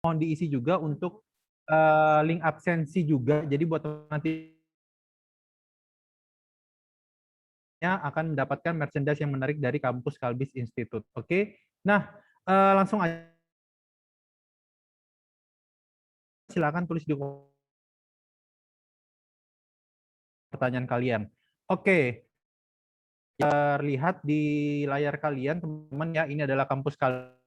mohon diisi juga untuk link absensi juga. Jadi buat nanti akan mendapatkan merchandise yang menarik dari kampus Kalbis Institute. Oke. Nah, langsung aja silakan tulis di pertanyaan kalian. Oke. Terlihat di layar kalian, teman-teman ya, ini adalah kampus Kalbis,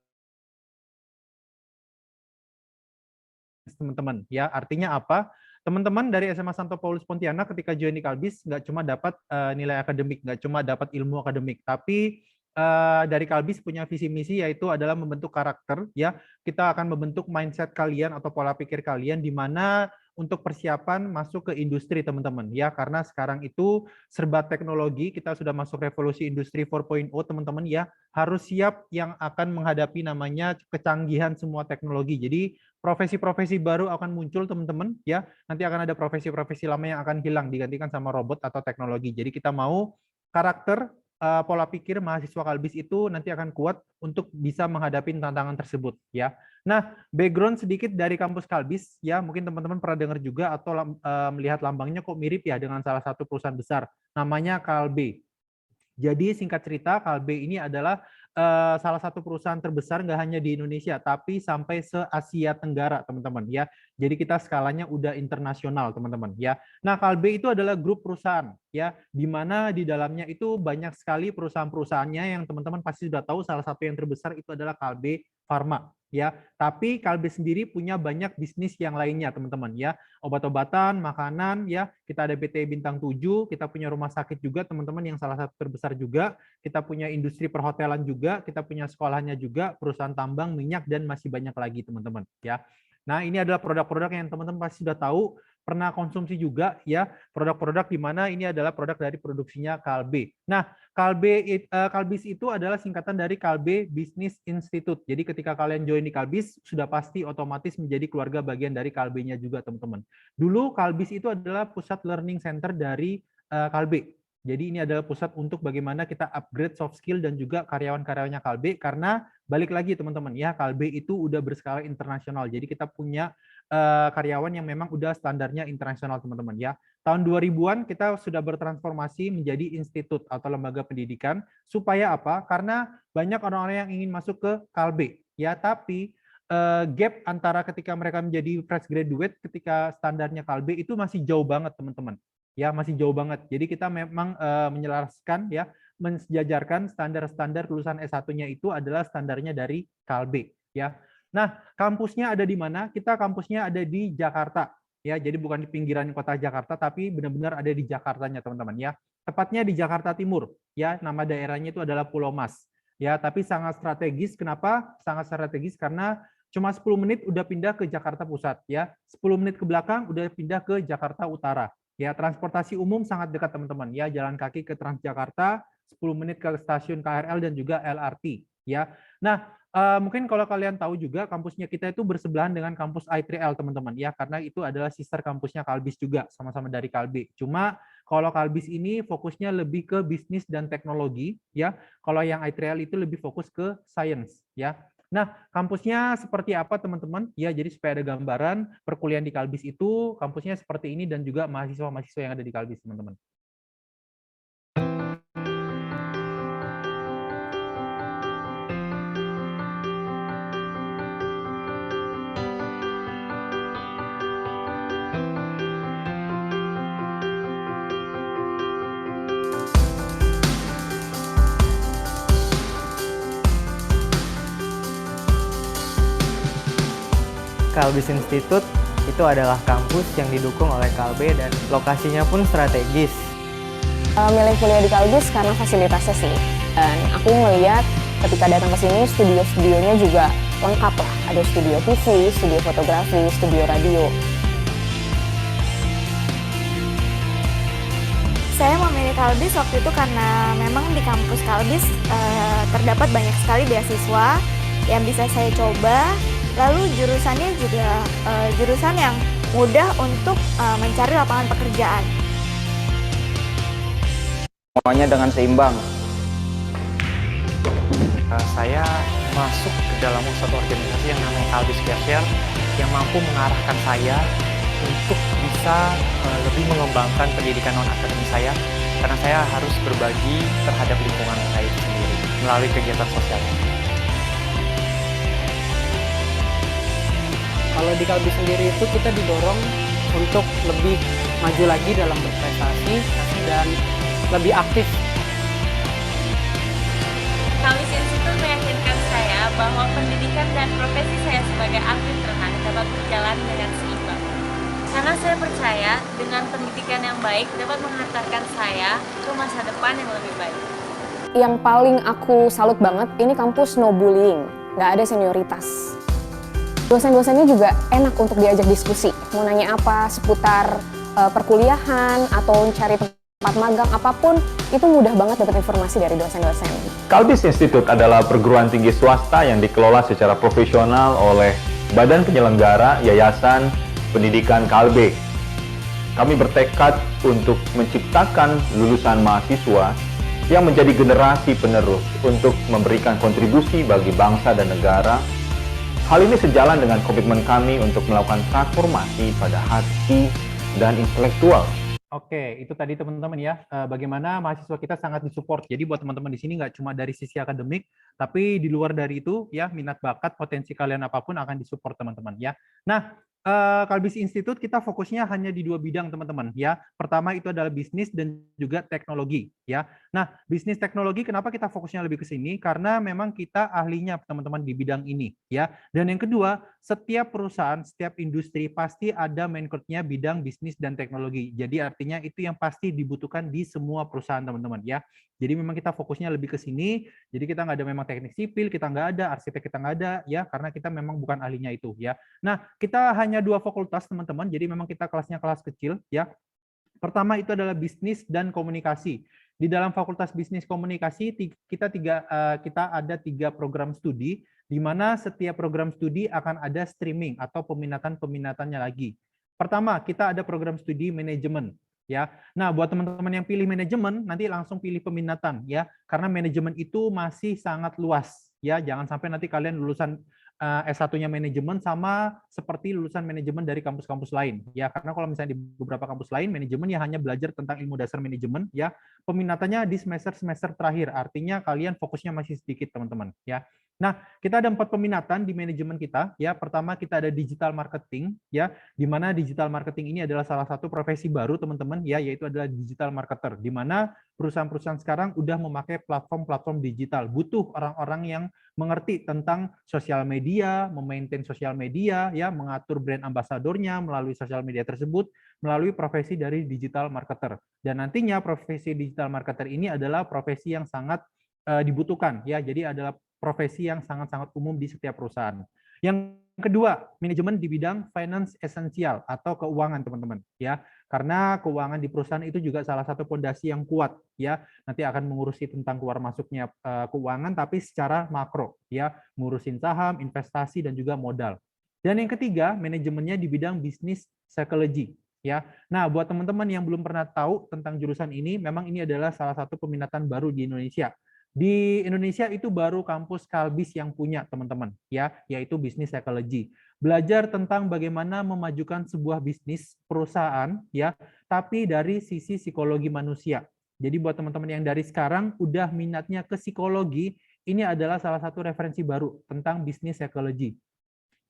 teman-teman ya. Artinya apa? Teman-teman dari SMA Santo Paulus Pontianak ketika join di Kalbis nggak cuma dapat nilai akademik, nggak cuma dapat ilmu akademik, tapi dari Kalbis punya visi misi yaitu adalah membentuk karakter ya. Kita akan membentuk mindset kalian atau pola pikir kalian di mana untuk persiapan masuk ke industri, teman-teman ya, karena sekarang itu serba teknologi, kita sudah masuk revolusi industri 4.0, teman-teman ya, harus siap yang akan menghadapi namanya kecanggihan semua teknologi. Jadi profesi-profesi baru akan muncul, teman-teman ya. Nanti akan ada profesi-profesi lama yang akan hilang digantikan sama robot atau teknologi. Jadi kita mau karakter pola pikir mahasiswa Kalbis itu nanti akan kuat untuk bisa menghadapi tantangan tersebut ya. Nah, background sedikit dari kampus Kalbis ya, mungkin teman-teman pernah dengar juga atau melihat lambangnya kok mirip ya dengan salah satu perusahaan besar, namanya Kalbe. Jadi singkat cerita, Kalbe ini adalah salah satu perusahaan terbesar nggak hanya di Indonesia, tapi sampai se-Asia Tenggara, teman-teman ya. Jadi kita skalanya udah internasional, teman-teman ya. Nah, Kalbe itu adalah grup perusahaan ya, di mana di dalamnya itu banyak sekali perusahaan-perusahaannya yang teman-teman pasti sudah tahu. Salah satu yang terbesar itu adalah Kalbe Pharma ya. Tapi Kalbe sendiri punya banyak bisnis yang lainnya, teman-teman ya. Obat-obatan, makanan ya. Kita ada PT Bintang 7, kita punya rumah sakit juga, teman-teman, yang salah satu terbesar juga. Kita punya industri perhotelan juga, kita punya sekolahnya juga, perusahaan tambang, minyak, dan masih banyak lagi, teman-teman ya. Nah, ini adalah produk-produk yang teman-teman pasti sudah tahu, pernah konsumsi juga ya, produk-produk di mana ini adalah produk dari produksinya Kalbe. Nah, Kalbis itu adalah singkatan dari Kalbe Business Institute. Jadi ketika kalian join di Kalbis, sudah pasti otomatis menjadi keluarga bagian dari Kalbe-nya juga, teman-teman. Dulu Kalbis itu adalah pusat learning center dari Kalbe. Jadi ini adalah pusat untuk bagaimana kita upgrade soft skill dan juga karyawan-karyawannya Kalbe, karena balik lagi teman-teman ya, Kalbe itu udah berskala internasional. Jadi kita punya karyawan yang memang udah standarnya internasional, teman-teman ya. Tahun 2000-an kita sudah bertransformasi menjadi institut atau lembaga pendidikan. Supaya apa? Karena banyak orang-orang yang ingin masuk ke Kalbe ya, tapi gap antara ketika mereka menjadi fresh graduate ketika standarnya Kalbe itu masih jauh banget, teman-teman. Ya, masih jauh banget. Jadi kita memang menyelaraskan ya, mensejajarkan standar-standar lulusan S1-nya itu adalah standarnya dari Kalbe ya. Nah, kampusnya ada di mana? Kita kampusnya ada di Jakarta ya. Jadi bukan di pinggiran kota Jakarta, tapi benar-benar ada di Jakartanya, teman-teman ya. Tepatnya di Jakarta Timur ya. Nama daerahnya itu adalah Pulau Mas. Ya, tapi sangat strategis. Kenapa? Sangat strategis karena cuma 10 menit udah pindah ke Jakarta Pusat ya. 10 menit ke belakang udah pindah ke Jakarta Utara. Ya, transportasi umum sangat dekat, teman-teman. Ya, jalan kaki ke Transjakarta, 10 menit ke stasiun KRL dan juga LRT. Ya, nah mungkin kalau kalian tahu juga kampusnya kita itu bersebelahan dengan kampus I3L, teman-teman. Ya, karena itu adalah sister kampusnya Kalbis juga, sama-sama dari Kalbe. Cuma kalau Kalbis ini fokusnya lebih ke bisnis dan teknologi. Ya, kalau yang I3L itu lebih fokus ke science. Ya. Nah, kampusnya seperti apa, teman-teman? Ya, jadi supaya ada gambaran perkuliahan di Kalbis itu, kampusnya seperti ini dan juga mahasiswa-mahasiswa yang ada di Kalbis, teman-teman. Kalbis Institute itu adalah kampus yang didukung oleh Kalbe dan lokasinya pun strategis. Milih kuliah di Kalbis karena fasilitasnya sih. Dan aku melihat ketika datang ke sini studio-studionya juga lengkap lah. Ada studio TV, studio fotografi, studio radio. Saya memilih Kalbis waktu itu karena memang di kampus Kalbis terdapat banyak sekali beasiswa yang bisa saya coba. Lalu jurusannya juga jurusan yang mudah untuk mencari lapangan pekerjaan. Semuanya dengan seimbang. Saya masuk ke dalam suatu organisasi yang namanya Kalbis Care yang mampu mengarahkan saya untuk bisa lebih mengembangkan pendidikan non-akademik saya, karena saya harus berbagi terhadap lingkungan saya sendiri melalui kegiatan sosial. Kalau di Kalbis sendiri itu kita didorong untuk lebih maju lagi dalam berprestasi dan lebih aktif. Kalbis Institute meyakinkan saya bahwa pendidikan dan profesi saya sebagai atlet renang dapat berjalan dengan seimbang. Karena saya percaya dengan pendidikan yang baik dapat mengantarkan saya ke masa depan yang lebih baik. Yang paling aku salut banget, ini kampus no bullying, nggak ada senioritas. Dosen-dosennya juga enak untuk diajak diskusi, mau nanya apa seputar perkuliahan atau cari tempat magang apapun, itu mudah banget dapat informasi dari dosen-dosen. Kalbis Institute adalah perguruan tinggi swasta yang dikelola secara profesional oleh Badan Penyelenggara Yayasan Pendidikan Kalbe. Kami bertekad untuk menciptakan lulusan mahasiswa yang menjadi generasi penerus untuk memberikan kontribusi bagi bangsa dan negara. Hal ini sejalan dengan komitmen kami untuk melakukan transformasi pada hati dan intelektual. Oke, itu tadi teman-teman ya, bagaimana mahasiswa kita sangat disupport. Jadi buat teman-teman di sini nggak cuma dari sisi akademik, tapi di luar dari itu ya, minat bakat, potensi kalian apapun akan disupport teman-teman ya. Nah, Kalbis Institute kita fokusnya hanya di 2 bidang teman-teman ya. Pertama itu adalah bisnis dan juga teknologi ya. Nah, bisnis teknologi kenapa kita fokusnya lebih ke sini? Karena memang kita ahlinya teman-teman di bidang ini ya. Dan yang kedua, setiap perusahaan, setiap industri pasti ada main course-nya bidang bisnis dan teknologi. Jadi artinya itu yang pasti dibutuhkan di semua perusahaan teman-teman ya. Jadi memang kita fokusnya lebih ke sini. Jadi kita nggak ada memang teknik sipil, kita nggak ada, arsitek kita nggak ada ya, karena kita memang bukan ahlinya itu ya. Nah, kita hanya 2 fakultas teman-teman, jadi memang kita kelasnya kelas kecil ya. Pertama itu adalah bisnis dan komunikasi. Di dalam fakultas bisnis komunikasi kita ada 3 program studi, di mana setiap program studi akan ada streaming atau peminatannya lagi. Pertama kita ada program studi manajemen. Ya, nah buat teman-teman yang pilih manajemen nanti langsung pilih peminatan ya, karena manajemen itu masih sangat luas ya. Jangan sampai nanti kalian lulusan S1-nya manajemen sama seperti lulusan manajemen dari kampus-kampus lain ya, karena kalau misalnya di beberapa kampus lain manajemen ya hanya belajar tentang ilmu dasar manajemen ya, peminatannya di semester terakhir, artinya kalian fokusnya masih sedikit teman-teman ya. Nah, kita ada 4 peminatan di manajemen kita ya. Pertama kita ada digital marketing ya, di mana digital marketing ini adalah salah satu profesi baru teman-teman ya, yaitu adalah digital marketer, di mana perusahaan-perusahaan sekarang udah memakai platform-platform digital, butuh orang-orang yang mengerti tentang sosial media, memaintain sosial media ya, mengatur brand ambasadornya melalui sosial media tersebut, melalui profesi dari digital marketer. Dan nantinya profesi digital marketer ini adalah profesi yang sangat dibutuhkan ya, jadi adalah profesi yang sangat-sangat umum di setiap perusahaan. Yang kedua, manajemen di bidang finance esensial atau keuangan teman-teman ya, karena keuangan di perusahaan itu juga salah satu fondasi yang kuat ya, nanti akan mengurusi tentang keluar masuknya keuangan tapi secara makro ya, ngurusin saham, investasi dan juga modal. Dan yang ketiga, manajemennya di bidang bisnis psychology ya. Nah, buat teman-teman yang belum pernah tahu tentang jurusan ini, memang ini adalah salah satu peminatan baru di Indonesia. Di Indonesia itu baru kampus Kalbis yang punya teman-teman ya, yaitu bisnis psychology. Belajar tentang bagaimana memajukan sebuah bisnis perusahaan ya, tapi dari sisi psikologi manusia. Jadi buat teman-teman yang dari sekarang udah minatnya ke psikologi, ini adalah salah satu referensi baru tentang bisnis psychology.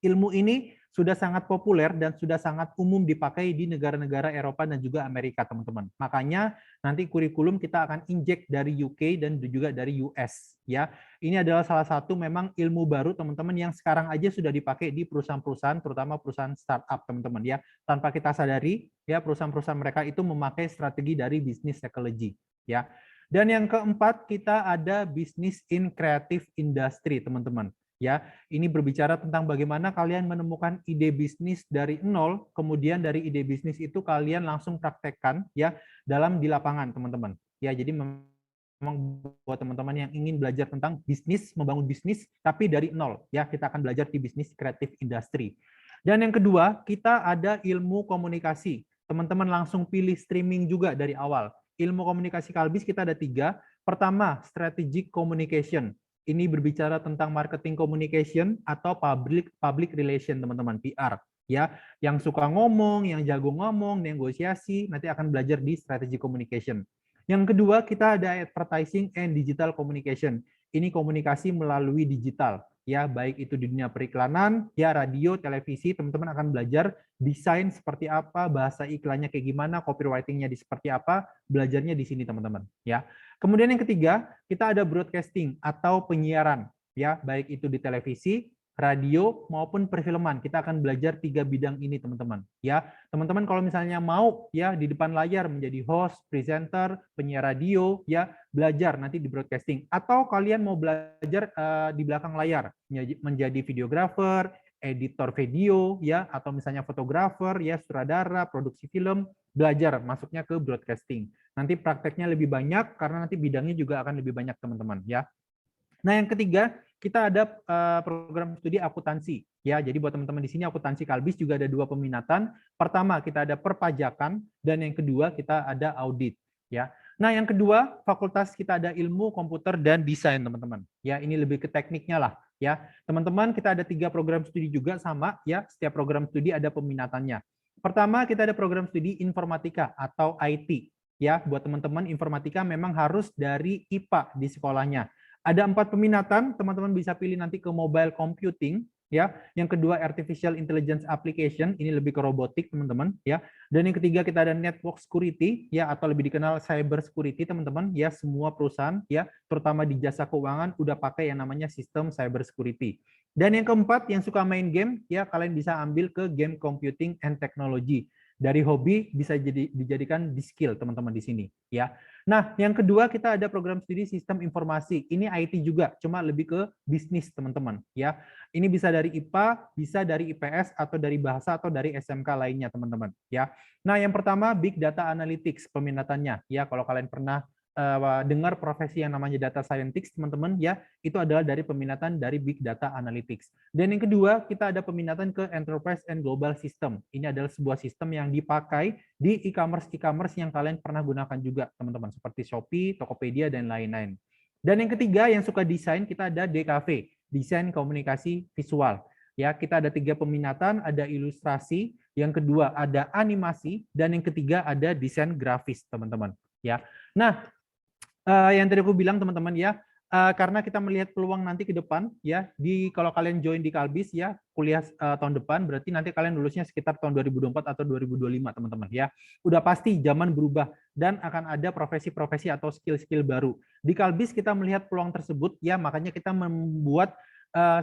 Ilmu ini sudah sangat populer dan sudah sangat umum dipakai di negara-negara Eropa dan juga Amerika, teman-teman. Makanya nanti kurikulum kita akan injek dari UK dan juga dari US. Ya, ini adalah salah satu memang ilmu baru, teman-teman, yang sekarang aja sudah dipakai di perusahaan-perusahaan, terutama perusahaan startup, teman-teman. Ya, tanpa kita sadari, ya perusahaan-perusahaan mereka itu memakai strategi dari bisnis psychology. Ya, dan yang keempat kita ada bisnis in creative industry, teman-teman. Ya, ini berbicara tentang bagaimana kalian menemukan ide bisnis dari nol, kemudian dari ide bisnis itu kalian langsung praktekkan ya di lapangan, teman-teman. Ya, jadi memang buat teman-teman yang ingin belajar tentang bisnis, membangun bisnis tapi dari nol ya, kita akan belajar di bisnis creative industry. Dan yang kedua, kita ada ilmu komunikasi. Teman-teman langsung pilih streaming juga dari awal. Ilmu komunikasi Kalbis kita ada 3. Pertama, strategic communication. Ini berbicara tentang marketing communication atau public relation, teman-teman, PR. Ya, yang suka ngomong, yang jago ngomong, negosiasi, nanti akan belajar di strategy communication. Yang kedua, kita ada advertising and digital communication. Ini komunikasi melalui digital, ya, baik itu di dunia periklanan, ya, radio, televisi, teman-teman akan belajar desain seperti apa, bahasa iklannya kayak gimana, copywriting-nya di seperti apa, belajarnya di sini, teman-teman, ya. Kemudian yang ketiga, kita ada broadcasting atau penyiaran, ya, baik itu di televisi, radio maupun perfilman. Kita akan belajar 3 bidang ini, teman-teman. Ya, teman-teman kalau misalnya mau ya di depan layar menjadi host, presenter, penyiar radio, ya belajar nanti di broadcasting. Atau kalian mau belajar di belakang layar menjadi videographer, editor video, ya, atau misalnya fotografer, ya, sutradara, produksi film, belajar masuknya ke broadcasting. Nanti prakteknya lebih banyak karena nanti bidangnya juga akan lebih banyak, teman-teman. Ya. Nah, yang ketiga, kita ada program studi akuntansi. Ya, jadi buat teman-teman di sini akuntansi Kalbis juga ada 2 peminatan. Pertama, kita ada perpajakan dan yang kedua kita ada audit, ya. Nah, yang kedua, fakultas kita ada ilmu komputer dan desain, teman-teman. Ya, ini lebih ke tekniknya lah, ya. Teman-teman, kita ada 3 program studi juga sama, ya. Setiap program studi ada peminatannya. Pertama, kita ada program studi informatika atau IT. Ya, buat teman-teman informatika memang harus dari IPA di sekolahnya. Ada 4 peminatan, teman-teman bisa pilih nanti ke mobile computing, ya. Yang kedua artificial intelligence application, ini lebih ke robotik, teman-teman, ya. Dan yang ketiga kita ada network security, ya, atau lebih dikenal cyber security, teman-teman, ya. Semua perusahaan, ya, terutama di jasa keuangan udah pakai yang namanya sistem cyber security. Dan yang keempat, yang suka main game, ya, kalian bisa ambil ke game computing and technology. Dari hobi bisa dijadikan di skill, teman-teman di sini, ya. Nah, yang kedua kita ada program studi sistem informasi. Ini IT juga, cuma lebih ke bisnis, teman-teman, ya. Ini bisa dari IPA, bisa dari IPS atau dari bahasa atau dari SMK lainnya, teman-teman, ya. Nah, yang pertama Big Data Analytics peminatannya, ya. Kalau kalian pernah dengar profesi yang namanya data scientist, teman-teman, ya, itu adalah dari peminatan dari Big Data Analytics. Dan yang kedua, kita ada peminatan ke Enterprise and Global System. Ini adalah sebuah sistem yang dipakai di e-commerce yang kalian pernah gunakan juga, teman-teman, seperti Shopee, Tokopedia, dan lain-lain. Dan yang ketiga, yang suka desain, kita ada DKV, Desain Komunikasi Visual. Ya, kita ada 3 peminatan, ada ilustrasi, yang kedua ada animasi, dan yang ketiga ada desain grafis, teman-teman. Ya, nah, yang tadi aku bilang, teman-teman, ya, karena kita melihat peluang nanti ke depan, ya, kalau kalian join di Kalbis, ya, kuliah tahun depan, berarti nanti kalian lulusnya sekitar tahun 2024 atau 2025, teman-teman, ya. Udah pasti zaman berubah dan akan ada profesi-profesi atau skill-skill baru. Di Kalbis kita melihat peluang tersebut, ya, makanya kita membuat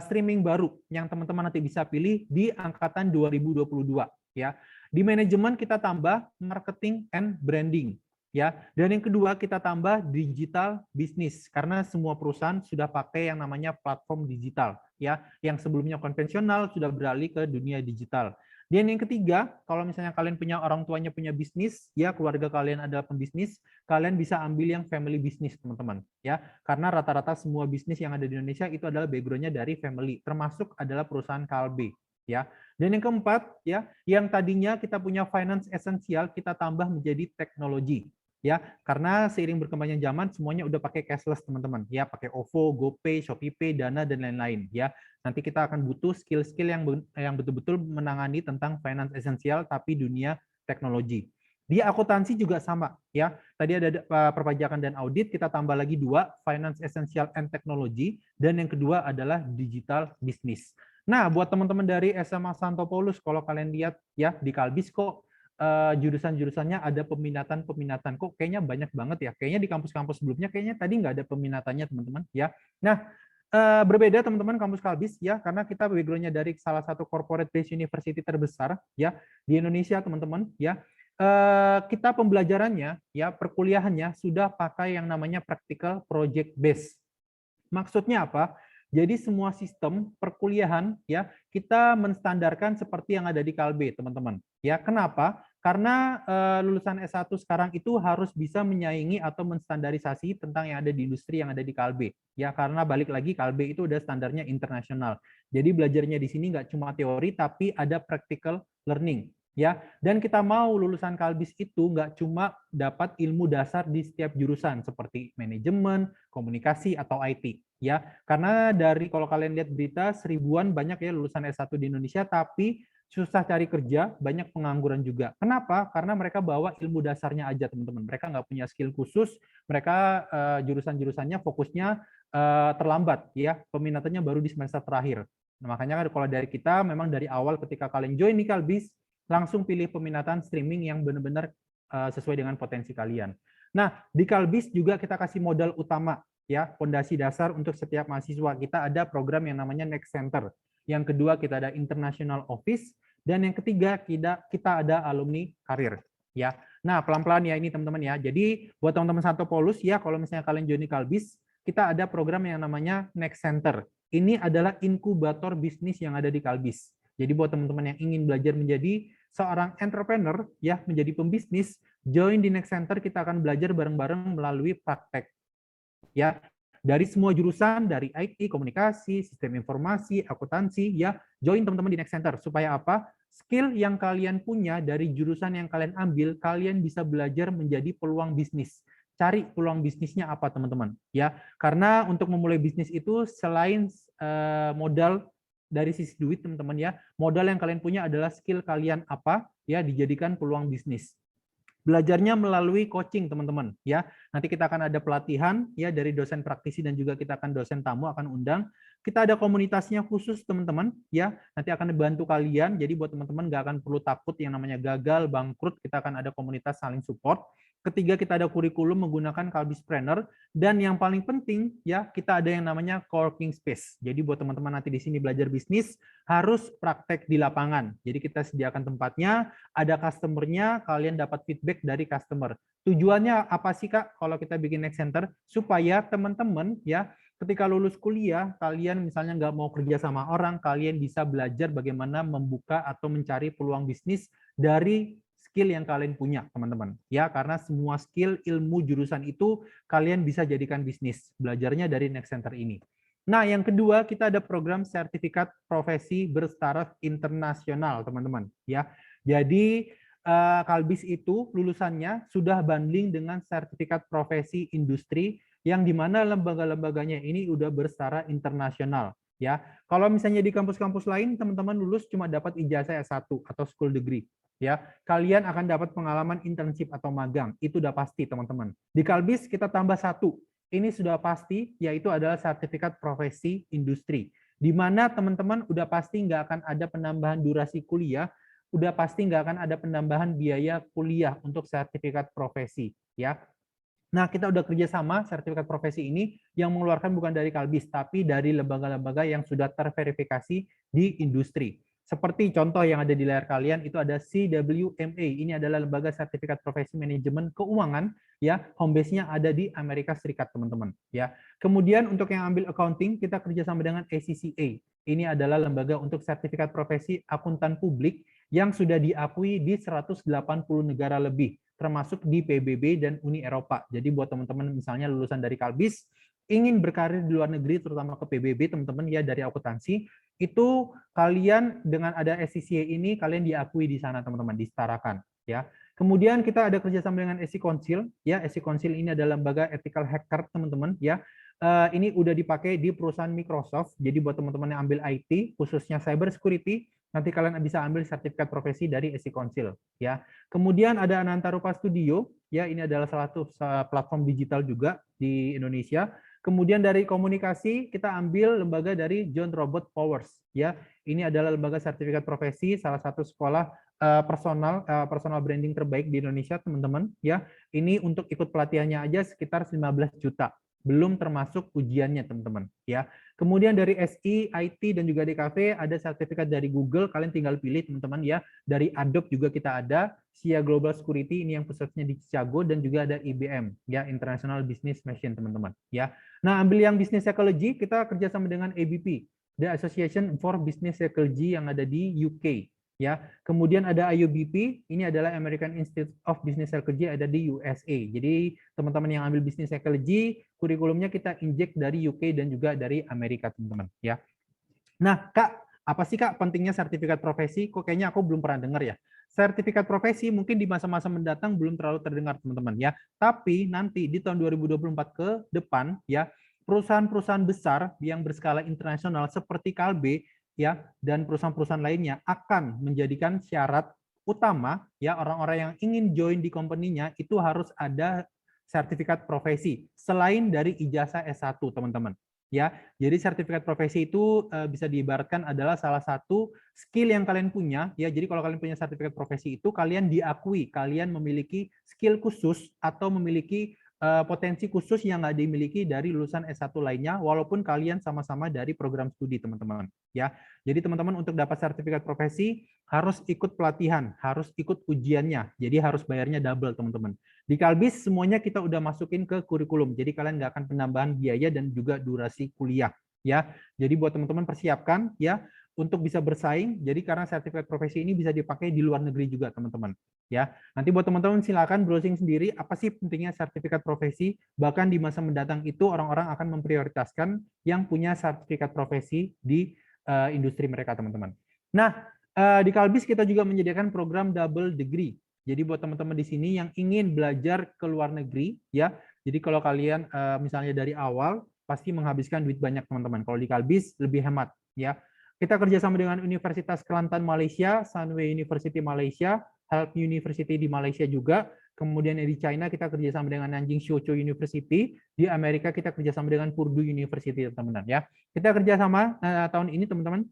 streaming baru yang teman-teman nanti bisa pilih di angkatan 2022, ya. Di manajemen kita tambah marketing and branding. Ya, dan yang kedua kita tambah digital business karena semua perusahaan sudah pakai yang namanya platform digital, ya, yang sebelumnya konvensional sudah beralih ke dunia digital. Dan yang ketiga, kalau misalnya kalian punya orang tuanya punya bisnis, ya, keluarga kalian adalah pembisnis, kalian bisa ambil yang family business, teman-teman, ya, karena rata-rata semua bisnis yang ada di Indonesia itu adalah background-nya dari family, termasuk adalah perusahaan Kalbe, ya. Dan yang keempat, ya, yang tadinya kita punya finance esensial kita tambah menjadi teknologi. Ya, karena seiring berkembangnya zaman semuanya udah pakai cashless, teman-teman. Ya, pakai OVO, GoPay, ShopeePay, Dana, dan lain-lain. Ya, nanti kita akan butuh skill-skill yang betul-betul menangani tentang finance esensial tapi dunia teknologi. Di akuntansi juga sama, ya. Tadi ada perpajakan dan audit, kita tambah lagi 2, finance essential and technology, dan yang kedua adalah digital business. Nah, buat teman-teman dari SMA Santo Paulus, kalau kalian lihat ya di Kalbis kok jurusan-jurusannya ada peminatan-peminatan, kok kayaknya banyak banget ya. Kayaknya di kampus-kampus sebelumnya kayaknya tadi nggak ada peminatannya, teman-teman, ya. Nah, berbeda teman-teman kampus Kalbis, ya, karena kita background-nya dari salah satu corporate based university terbesar ya di Indonesia, teman-teman, ya. Kita pembelajarannya, ya, perkuliahannya sudah pakai yang namanya practical project based. Maksudnya apa? Jadi semua sistem perkuliahan, ya, kita menstandarkan seperti yang ada di Kalbe, teman-teman. Ya, kenapa? Karena lulusan S1 sekarang itu harus bisa menyaingi atau menstandarisasi tentang yang ada di industri yang ada di Kalbe. Ya, karena balik lagi Kalbe itu udah standarnya internasional. Jadi belajarnya di sini nggak cuma teori, tapi ada practical learning. ya. Dan kita mau lulusan Kalbis itu nggak cuma dapat ilmu dasar di setiap jurusan seperti manajemen, komunikasi atau IT, ya. Karena dari kalau kalian lihat berita seribuan banyak ya lulusan S1 di Indonesia, tapi susah cari kerja, banyak pengangguran juga. Kenapa? Karena mereka bawa ilmu dasarnya aja, teman-teman. Mereka nggak punya skill khusus, mereka jurusan-jurusannya fokusnya terlambat, ya. Peminatannya baru di semester terakhir. Nah, makanya kalau dari kita, memang dari awal ketika kalian join di Kalbis, langsung pilih peminatan streaming yang benar-benar sesuai dengan potensi kalian. Nah, di Kalbis juga kita kasih modal utama, ya, fondasi dasar untuk setiap mahasiswa. Kita ada program yang namanya Next Center. Yang kedua kita ada International Office, dan yang ketiga kita ada alumni karir, ya. Nah, pelan-pelan ya ini teman-teman ya. Jadi buat teman-teman Santo Paulus ya, kalau misalnya kalian join di Kalbis, kita ada program yang namanya Next Center. Ini adalah inkubator bisnis yang ada di Kalbis. Jadi buat teman-teman yang ingin belajar menjadi seorang entrepreneur ya, menjadi pembisnis, join di Next Center, kita akan belajar bareng-bareng melalui praktek. Ya, dari semua jurusan, dari IT, komunikasi, sistem informasi, akuntansi, ya, join teman-teman di Next Center. Supaya apa? Skill yang kalian punya dari jurusan yang kalian ambil, kalian bisa belajar menjadi peluang bisnis. Cari peluang bisnisnya apa, teman-teman. Ya, karena untuk memulai bisnis itu selain modal dari sisi duit, teman-teman ya, modal yang kalian punya adalah skill kalian apa, ya, dijadikan peluang bisnis. Belajarnya melalui coaching, teman-teman ya. Nanti kita akan ada pelatihan ya dari dosen praktisi dan juga kita akan dosen tamu akan undang. Kita ada komunitasnya khusus, teman-teman ya. Nanti akan dibantu kalian. Jadi buat teman-teman nggak akan perlu takut yang namanya gagal, bangkrut. Kita akan ada komunitas saling support. Ketiga, kita ada kurikulum menggunakan Kalbispreneur, dan yang paling penting ya, kita ada yang namanya coworking space. Jadi buat teman-teman nanti di sini belajar bisnis harus praktek di lapangan. Jadi kita sediakan tempatnya, ada customer-nya, kalian dapat feedback dari customer. Tujuannya apa sih Kak kalau kita bikin Next Center? Supaya teman-teman ya ketika lulus kuliah, kalian misalnya nggak mau kerja sama orang, kalian bisa belajar bagaimana membuka atau mencari peluang bisnis dari skill yang kalian punya, teman-teman. Ya, karena semua skill, ilmu, jurusan itu kalian bisa jadikan bisnis. Belajarnya dari Next Center ini. Nah, yang kedua, kita ada program sertifikat profesi bertaraf internasional, teman-teman. Ya, jadi Kalbis itu lulusannya sudah banding dengan sertifikat profesi industri yang dimana lembaga-lembaganya ini udah bersetara internasional. Ya, kalau misalnya di kampus-kampus lain, teman-teman lulus cuma dapat ijazah S1 atau school degree. Ya, kalian akan dapat pengalaman internship atau magang, itu udah pasti teman-teman. Di Kalbis kita tambah satu, ini sudah pasti, yaitu adalah sertifikat profesi industri, di mana teman-teman udah pasti nggak akan ada penambahan durasi kuliah, udah pasti nggak akan ada penambahan biaya kuliah untuk sertifikat profesi, ya. Nah, kita udah kerjasama sertifikat profesi ini yang mengeluarkan bukan dari Kalbis, tapi dari lembaga-lembaga yang sudah terverifikasi di industri. Seperti contoh yang ada di layar kalian, itu ada CWMA. Ini adalah lembaga sertifikat profesi manajemen keuangan, ya. Home base-nya ada di Amerika Serikat, teman-teman. Ya. Kemudian untuk yang ambil accounting, kita kerjasama dengan ACCA. Ini adalah lembaga untuk sertifikat profesi akuntan publik yang sudah diakui di 180 negara lebih, termasuk di PBB dan Uni Eropa. Jadi buat teman-teman misalnya lulusan dari Kalbis, ingin berkarir di luar negeri, terutama ke PBB, teman-teman ya dari akuntansi, itu kalian dengan ada SCCA ini, kalian diakui di sana, teman-teman, disetarakan. Ya. Kemudian kita ada kerjasama dengan SC Council, ya. SC Council ini adalah lembaga ethical hacker, teman-teman, ya. Ini udah dipakai di perusahaan Microsoft. Jadi buat teman-teman yang ambil IT, khususnya cyber security, nanti kalian bisa ambil sertifikat profesi dari SC Council, ya. Kemudian ada Anantarupa Studio, ya. Ini adalah salah satu platform digital juga di Indonesia. Kemudian dari komunikasi kita ambil lembaga dari John Robert Powers, ya. Ini adalah lembaga sertifikat profesi, salah satu sekolah personal branding terbaik di Indonesia, teman-teman, ya. Ini untuk ikut pelatihannya aja sekitar 15 juta. Belum termasuk ujiannya, teman-teman, ya. Kemudian dari SI, IT dan juga DKV ada sertifikat dari Google, kalian tinggal pilih, teman-teman, ya. Dari Adobe juga kita ada, SIA Global Security ini yang pusatnya di Chicago, dan juga ada IBM, ya, International Business Machine, teman-teman, ya. Nah, ambil yang Business Psychology, kita kerjasama dengan ABP, The Association for Business Psychology yang ada di UK. Ya, kemudian ada IUBP, ini adalah American Institute of Business Psychology ada di USA. Jadi teman-teman yang ambil Business Psychology, kurikulumnya kita injek dari UK dan juga dari Amerika, teman-teman. Ya. Nah, Kak, apa sih Kak pentingnya sertifikat profesi? Kok kayaknya aku belum pernah dengar ya. sertifikat profesi mungkin di masa-masa mendatang belum terlalu terdengar teman-teman ya. Tapi nanti di tahun 2024 ke depan ya, perusahaan-perusahaan besar yang berskala internasional seperti Kalbe ya dan perusahaan-perusahaan lainnya akan menjadikan syarat utama ya orang-orang yang ingin join di company-nya itu harus ada sertifikat profesi selain dari ijazah S1 teman-teman. Ya, jadi sertifikat profesi itu bisa diibaratkan adalah salah satu skill yang kalian punya. Ya, jadi kalau kalian punya sertifikat profesi itu kalian diakui, kalian memiliki skill khusus atau memiliki potensi khusus yang nggak dimiliki dari lulusan S1 lainnya, walaupun kalian sama-sama dari program studi teman-teman. Ya, jadi teman-teman untuk dapat sertifikat profesi harus ikut pelatihan, harus ikut ujiannya. Jadi harus bayarnya double teman-teman. Di Kalbis semuanya kita udah masukin ke kurikulum, jadi kalian nggak akan penambahan biaya dan juga durasi kuliah, ya. Jadi buat teman-teman persiapkan ya untuk bisa bersaing. Jadi karena sertifikat profesi ini bisa dipakai di luar negeri juga teman-teman, ya. Nanti buat teman-teman silakan browsing sendiri apa sih pentingnya sertifikat profesi. Bahkan di masa mendatang itu orang-orang akan memprioritaskan yang punya sertifikat profesi di industri mereka teman-teman. Nah di Kalbis kita juga menyediakan program double degree. Jadi buat teman-teman di sini yang ingin belajar ke luar negeri, ya. Jadi kalau kalian misalnya dari awal pasti menghabiskan duit banyak teman-teman. Kalau di Kalbis lebih hemat, ya. Kita kerjasama dengan Universitas Kelantan Malaysia, Sunway University Malaysia, Help University di Malaysia juga. Kemudian di China kita kerjasama dengan Nanjing Shouchou University. Di Amerika kita kerjasama dengan Purdue University teman-teman, ya. Kita kerjasama tahun ini teman-teman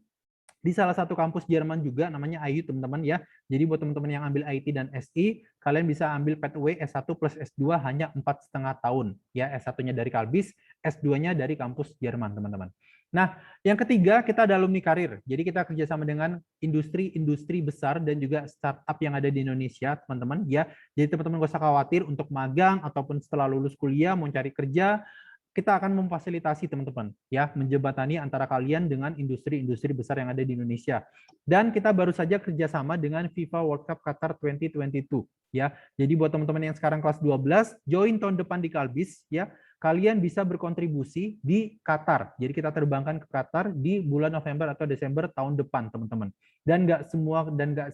di salah satu kampus Jerman juga namanya IU teman-teman ya. Jadi buat teman-teman yang ambil IT dan SI, kalian bisa ambil pathway S1 plus S2 hanya 4,5 tahun ya. S1-nya dari Kalbis, S2-nya dari kampus Jerman teman-teman. Nah, yang ketiga kita ada alumni karir. Jadi kita kerjasama dengan industri-industri besar dan juga startup yang ada di Indonesia teman-teman ya. Jadi teman-teman gak usah khawatir untuk magang ataupun setelah lulus kuliah mau cari kerja, kita akan memfasilitasi teman-teman ya, menjembatani antara kalian dengan industri-industri besar yang ada di Indonesia. Dan kita baru saja kerjasama dengan FIFA World Cup Qatar 2022 ya. Jadi buat teman-teman yang sekarang kelas 12 join tahun depan di Kalbis ya, kalian bisa berkontribusi di Qatar. Jadi kita terbangkan ke Qatar di bulan November atau Desember tahun depan teman-teman. Dan nggak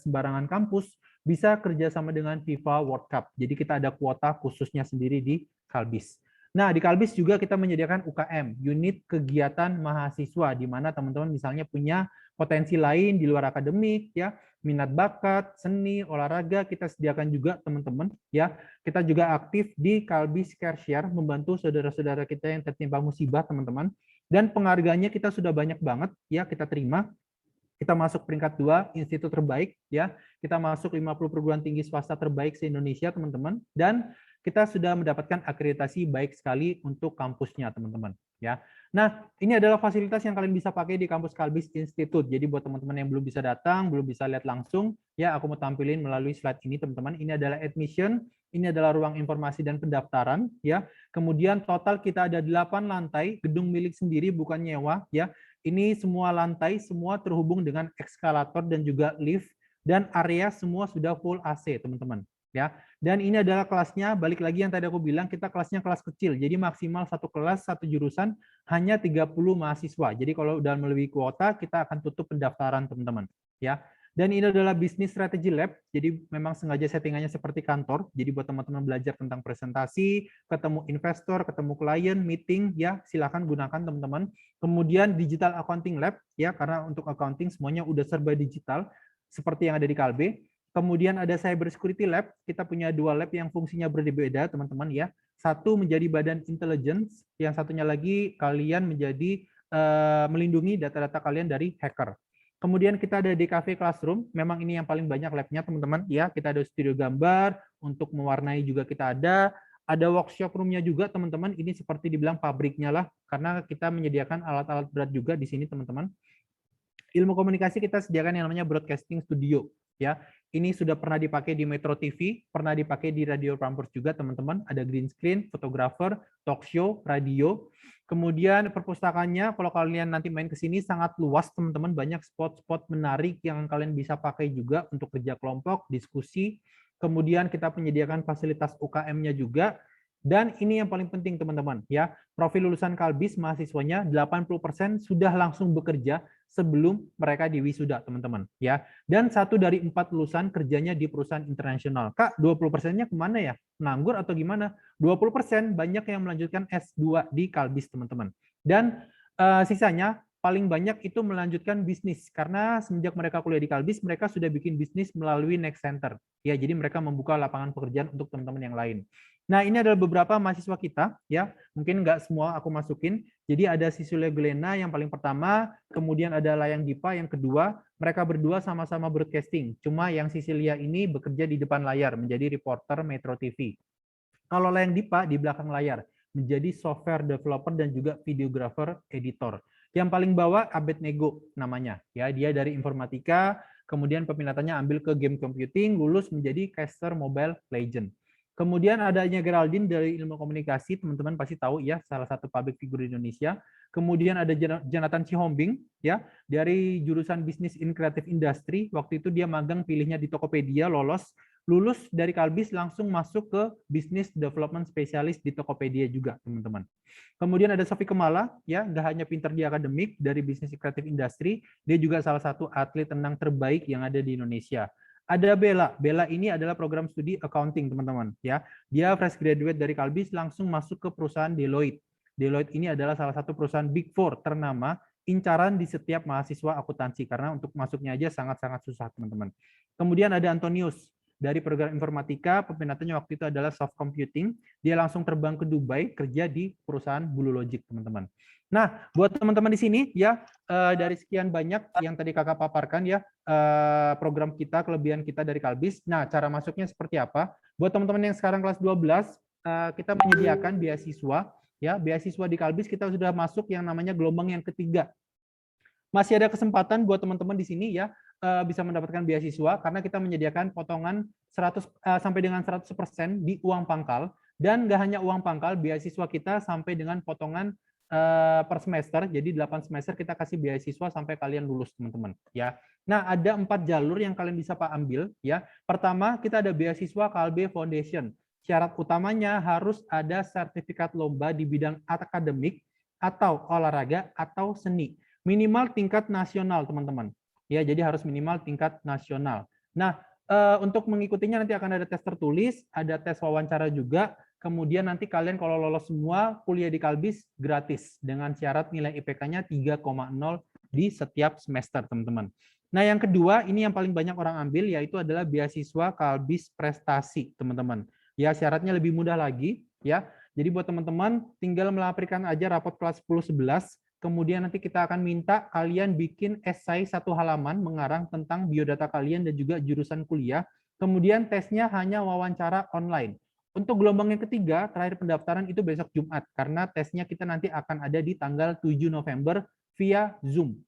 sembarangan kampus bisa kerjasama dengan FIFA World Cup. Jadi kita ada kuota khususnya sendiri di Kalbis. Nah, di Kalbis juga kita menyediakan UKM, unit kegiatan mahasiswa, di mana teman-teman misalnya punya potensi lain di luar akademik, ya, minat bakat, seni, olahraga, kita sediakan juga teman-teman. Ya, kita juga aktif di Kalbis Care Share, membantu saudara-saudara kita yang tertimpa musibah, teman-teman. Dan penghargaannya kita sudah banyak banget, ya, kita terima. Kita masuk peringkat 2, institut terbaik, ya. Kita masuk 50 perguruan tinggi swasta terbaik se-Indonesia, teman-teman. Dan kita sudah mendapatkan akreditasi baik sekali untuk kampusnya, teman-teman. Ya. Nah, ini adalah fasilitas yang kalian bisa pakai di kampus Kalbis Institute. Jadi buat teman-teman yang belum bisa datang, belum bisa lihat langsung, ya aku mau tampilin melalui slide ini, teman-teman. Ini adalah admission, ini adalah ruang informasi dan pendaftaran, ya. Kemudian total kita ada 8 lantai, gedung milik sendiri bukan nyewa, ya. Ini semua lantai semua terhubung dengan eskalator dan juga lift, dan area semua sudah full AC, teman-teman. Ya, dan ini adalah kelasnya, balik lagi yang tadi aku bilang, kita kelasnya kelas kecil, jadi maksimal satu kelas, satu jurusan, hanya 30 mahasiswa. Jadi kalau udah melebihi kuota, kita akan tutup pendaftaran, teman-teman. Ya, dan ini adalah Business Strategy Lab, jadi memang sengaja settingannya seperti kantor, jadi buat teman-teman belajar tentang presentasi, ketemu investor, ketemu klien, meeting, ya silakan gunakan teman-teman. Kemudian Digital Accounting Lab, ya karena untuk accounting semuanya udah serba digital, seperti yang ada di Kalbe. Kemudian ada Cyber Security Lab, kita punya 2 lab yang fungsinya berbeda, teman-teman ya. Satu menjadi badan intelligence, yang satunya lagi kalian menjadi melindungi data-data kalian dari hacker. Kemudian kita ada DKV Classroom, memang ini yang paling banyak labnya, teman-teman ya. Kita ada studio gambar, untuk mewarnai juga kita ada workshop room-nya juga, teman-teman. Ini seperti dibilang pabriknya lah, karena kita menyediakan alat-alat berat juga di sini, teman-teman. Ilmu komunikasi kita sediakan yang namanya broadcasting studio. Ya, ini sudah pernah dipakai di Metro TV, pernah dipakai di Radio Prambors juga, teman-teman. Ada green screen, fotografer, talk show, radio. Kemudian perpustakaannya, kalau kalian nanti main ke sini sangat luas, teman-teman. Banyak spot-spot menarik yang kalian bisa pakai juga untuk kerja kelompok, diskusi. Kemudian kita menyediakan fasilitas UKM-nya juga. Dan ini yang paling penting, teman-teman. Ya, profil lulusan Kalbis mahasiswanya 80% sudah langsung bekerja sebelum mereka diwisuda, teman-teman. Ya. Dan 1 dari 4 lulusan kerjanya di perusahaan internasional. Kak, 20%-nya kemana ya? Nganggur atau gimana? 20% banyak yang melanjutkan S2 di Kalbis, teman-teman. Dan sisanya paling banyak itu melanjutkan bisnis, karena semenjak mereka kuliah di Kalbis, mereka sudah bikin bisnis melalui Next Center. Ya, jadi mereka membuka lapangan pekerjaan untuk teman-teman yang lain. Nah, ini adalah beberapa mahasiswa kita, ya. Mungkin nggak semua aku masukin. Jadi ada Sisulia Glena yang paling pertama, kemudian ada Layang Dipa yang kedua. Mereka berdua sama-sama broadcasting. Cuma yang Sisilia ini bekerja di depan layar, menjadi reporter Metro TV. Kalau Layang Dipa di belakang layar, menjadi software developer dan juga videographer editor. Yang paling bawah Abednego namanya. Ya, dia dari informatika, kemudian peminatannya ambil ke game computing, lulus menjadi caster Mobile Legend. Kemudian adanya Geraldine dari ilmu komunikasi, teman-teman pasti tahu ya, salah satu public figure di Indonesia. Kemudian ada Jonathan Cihombing ya, dari jurusan Business in Creative Industry. Waktu itu dia magang, pilihnya di Tokopedia, lolos. Lulus dari Kalbis langsung masuk ke Business Development Specialist di Tokopedia juga, teman-teman. Kemudian ada Sofi Kemala, ya, nggak hanya pinter di akademik dari Business Creative Industry, dia juga salah satu atlet renang terbaik yang ada di Indonesia. Ada Bella. Bella ini adalah program studi accounting, teman-teman. Ya, dia fresh graduate dari Kalbis, langsung masuk ke perusahaan Deloitte. Deloitte ini adalah salah satu perusahaan Big Four ternama, incaran di setiap mahasiswa akuntansi, karena untuk masuknya aja sangat-sangat susah, teman-teman. Kemudian ada Antonius dari program informatika, peminatannya waktu itu adalah soft computing. Dia langsung terbang ke Dubai, kerja di perusahaan Blue Logic, teman-teman. Nah, buat teman-teman di sini ya, dari sekian banyak yang tadi kakak paparkan ya, program kita, kelebihan kita dari Kalbis. Nah, cara masuknya seperti apa? Buat teman-teman yang sekarang kelas 12, kita menyediakan beasiswa. Ya, beasiswa di Kalbis kita sudah masuk yang namanya gelombang yang ketiga. Masih ada kesempatan buat teman-teman di sini ya, bisa mendapatkan beasiswa karena kita menyediakan potongan 100 sampai dengan 100% di uang pangkal, dan nggak hanya uang pangkal, beasiswa kita sampai dengan potongan per semester. Jadi 8 semester kita kasih beasiswa sampai kalian lulus, teman-teman ya. Nah, ada 4 jalur yang kalian bisa Pak ambil ya. Pertama, kita ada beasiswa Kalbe Foundation. Syarat utamanya harus ada sertifikat lomba di bidang akademik atau olahraga atau seni. Minimal tingkat nasional, teman-teman. Ya, jadi harus minimal tingkat nasional. Nah, untuk mengikutinya nanti akan ada tes tertulis, ada tes wawancara juga. Kemudian nanti kalian kalau lolos semua, kuliah di Kalbis gratis dengan syarat nilai IPK-nya 3,0 di setiap semester, teman-teman. Nah, yang kedua, ini yang paling banyak orang ambil, yaitu adalah beasiswa Kalbis Prestasi, teman-teman. Ya, syaratnya lebih mudah lagi, ya. Jadi buat teman-teman, tinggal melaporkan aja rapot kelas 10-11, kemudian nanti kita akan minta kalian bikin esai 1 halaman mengarang tentang biodata kalian dan juga jurusan kuliah. Kemudian tesnya hanya wawancara online. Untuk gelombang yang ketiga, terakhir pendaftaran itu besok Jumat, karena tesnya kita nanti akan ada di tanggal 7 November via Zoom.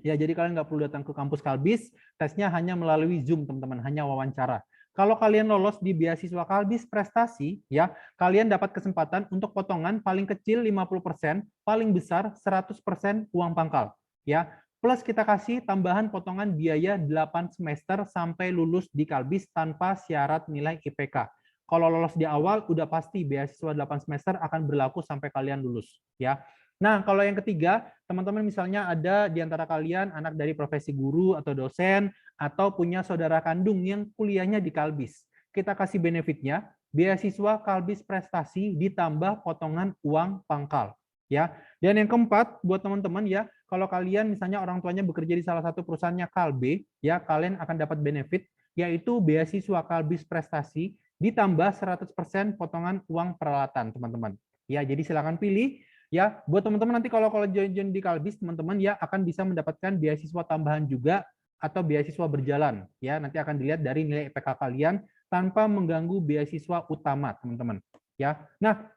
Ya, jadi kalian nggak perlu datang ke kampus Kalbis, tesnya hanya melalui Zoom, teman-teman, hanya wawancara. Kalau kalian lolos di beasiswa Kalbis Prestasi, ya, kalian dapat kesempatan untuk potongan paling kecil 50%, paling besar 100% uang pangkal. Ya, plus kita kasih tambahan potongan biaya 8 semester sampai lulus di Kalbis tanpa syarat nilai IPK. Kalau lolos di awal, udah pasti beasiswa 8 semester akan berlaku sampai kalian lulus. Ya. Nah, kalau yang ketiga, teman-teman misalnya ada di antara kalian anak dari profesi guru atau dosen, atau punya saudara kandung yang kuliahnya di Kalbis. Kita kasih benefitnya, beasiswa Kalbis Prestasi ditambah potongan uang pangkal. Ya. Dan yang keempat, buat teman-teman ya, kalau kalian misalnya orang tuanya bekerja di salah satu perusahaannya Kalbe, ya, kalian akan dapat benefit, yaitu beasiswa Kalbis Prestasi ditambah 100% potongan uang peralatan, teman-teman. Ya, jadi silakan pilih. Ya, buat teman-teman nanti kalau join di Kalbis, teman-teman ya akan bisa mendapatkan beasiswa tambahan juga atau beasiswa berjalan. Ya, nanti akan dilihat dari nilai IPK kalian tanpa mengganggu beasiswa utama, teman-teman. Ya, nah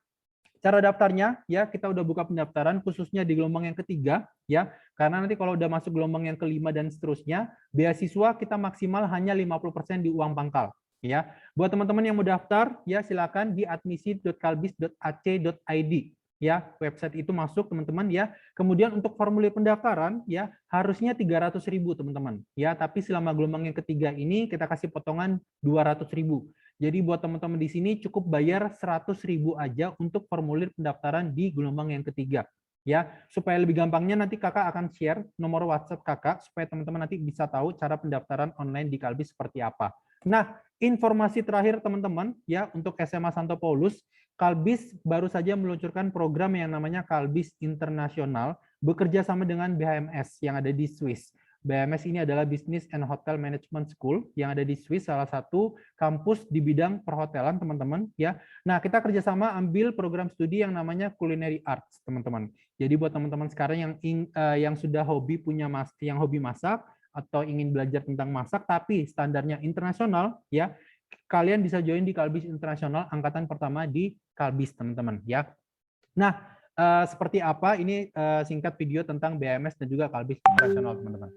cara daftarnya ya kita udah buka pendaftaran khususnya di gelombang yang ketiga ya, karena nanti kalau udah masuk gelombang yang kelima dan seterusnya, beasiswa kita maksimal hanya 50% di uang pangkal. Ya, buat teman-teman yang mau daftar, ya silakan di admisi.kalbis.ac.id. Ya, website itu masuk teman-teman ya. Kemudian untuk formulir pendaftaran ya harusnya 300.000 teman-teman. Ya, tapi selama gelombang yang ketiga ini kita kasih potongan 200.000. Jadi buat teman-teman di sini cukup bayar 100.000 aja untuk formulir pendaftaran di gelombang yang ketiga. Ya, supaya lebih gampangnya nanti kakak akan share nomor WhatsApp kakak supaya teman-teman nanti bisa tahu cara pendaftaran online di Kalbis seperti apa. Nah, informasi terakhir teman-teman ya untuk SMA Santo Paulus, Kalbis baru saja meluncurkan program yang namanya Kalbis Internasional bekerja sama dengan BHMS yang ada di Swiss. BHMS ini adalah Business and Hotel Management School yang ada di Swiss, salah satu kampus di bidang perhotelan teman-teman ya. Nah, kita kerjasama ambil program studi yang namanya Culinary Arts teman-teman. Jadi buat teman-teman sekarang yang sudah hobi yang hobi masak atau ingin belajar tentang masak tapi standarnya internasional ya, kalian bisa join di Kalbis Internasional angkatan pertama di Kalbis teman-teman ya. Nah, seperti apa ini singkat video tentang BMS dan juga Kalbis Internasional teman-teman.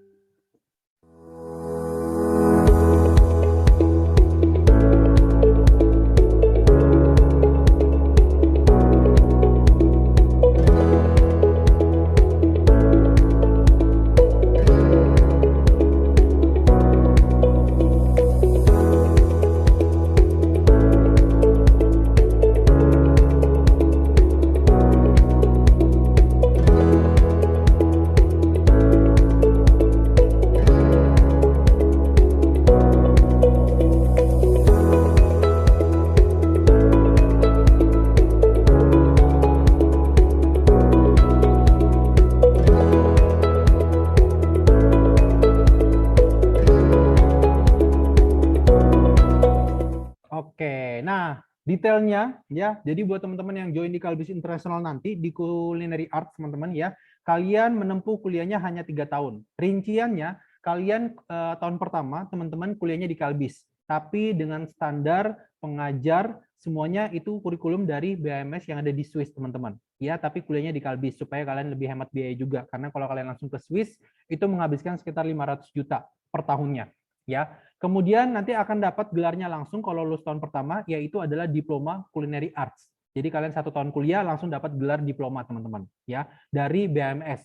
Oke, nah detailnya ya. Jadi buat teman-teman yang join di Kalbis Internasional nanti di Culinary Arts teman-teman ya, kalian menempuh kuliahnya hanya 3 tahun. Rinciannya kalian tahun pertama teman-teman kuliahnya di Kalbis, tapi dengan standar pengajar semuanya itu kurikulum dari BMS yang ada di Swiss teman-teman. Ya, tapi kuliahnya di Kalbis supaya kalian lebih hemat biaya juga. Karena kalau kalian langsung ke Swiss itu menghabiskan sekitar 500 juta per tahunnya. Ya, kemudian nanti akan dapat gelarnya langsung kalau lulus tahun pertama, yaitu adalah diploma Culinary Arts. Jadi kalian 1 tahun kuliah langsung dapat gelar diploma teman-teman, ya dari BMS.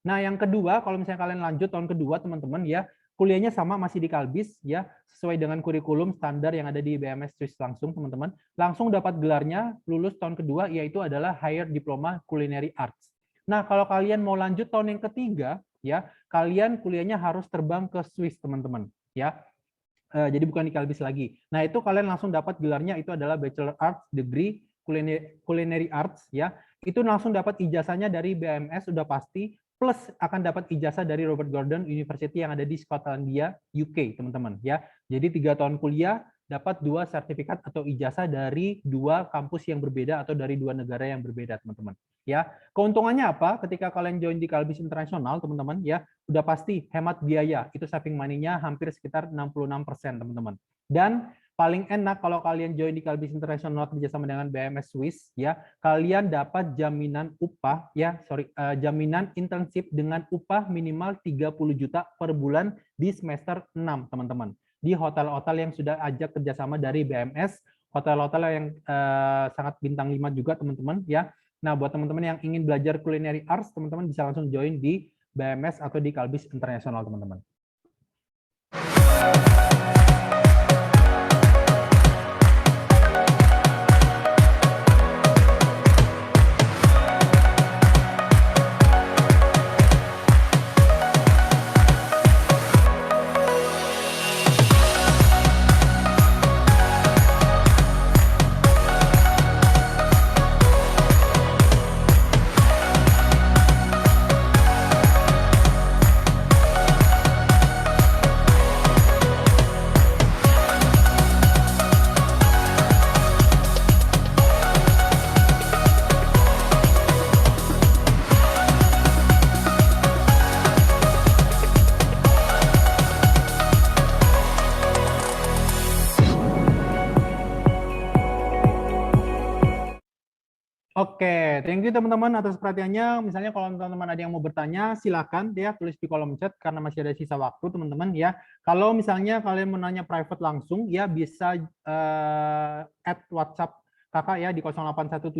Nah yang kedua, kalau misalnya kalian lanjut tahun kedua teman-teman ya, kuliahnya sama masih di Kalbis ya, sesuai dengan kurikulum standar yang ada di BMS Swiss langsung teman-teman. Langsung dapat gelarnya lulus tahun kedua, yaitu adalah Higher Diploma Culinary Arts. Nah kalau kalian mau lanjut tahun yang ketiga ya, kalian kuliahnya harus terbang ke Swiss teman-teman. Ya, jadi bukan di Kalbis lagi. Nah itu kalian langsung dapat gelarnya itu adalah Bachelor Arts Degree Culinary Arts ya. Itu langsung dapat ijazahnya dari BMS sudah pasti, plus akan dapat ijazah dari Robert Gordon University yang ada di Skotlandia, UK teman-teman ya. Jadi 3 tahun kuliah dapat 2 sertifikat atau ijazah dari 2 kampus yang berbeda atau dari 2 negara yang berbeda teman-teman. Ya, keuntungannya apa? Ketika kalian join di Kalbis Internasional teman-teman ya, udah pasti hemat biaya. Itu saving money-nya hampir sekitar 66% teman-teman. Dan paling enak kalau kalian join di Kalbis Internasional kerjasama dengan BMS Swiss ya, kalian dapat jaminan upah ya, jaminan internship dengan upah minimal 30 juta per bulan di semester 6 teman-teman. Di hotel-hotel yang sudah ajak kerjasama dari BMS, hotel-hotel yang sangat bintang 5 juga teman-teman ya. Nah buat teman-teman yang ingin belajar Culinary Arts, teman-teman bisa langsung join di BMS atau di Kalbis Internasional teman-teman. Oke, thank you teman-teman atas perhatiannya. Misalnya kalau teman-teman ada yang mau bertanya, silakan ya tulis di kolom chat karena masih ada sisa waktu teman-teman ya. Kalau misalnya kalian mau nanya private langsung ya bisa add WhatsApp kakak ya di 0817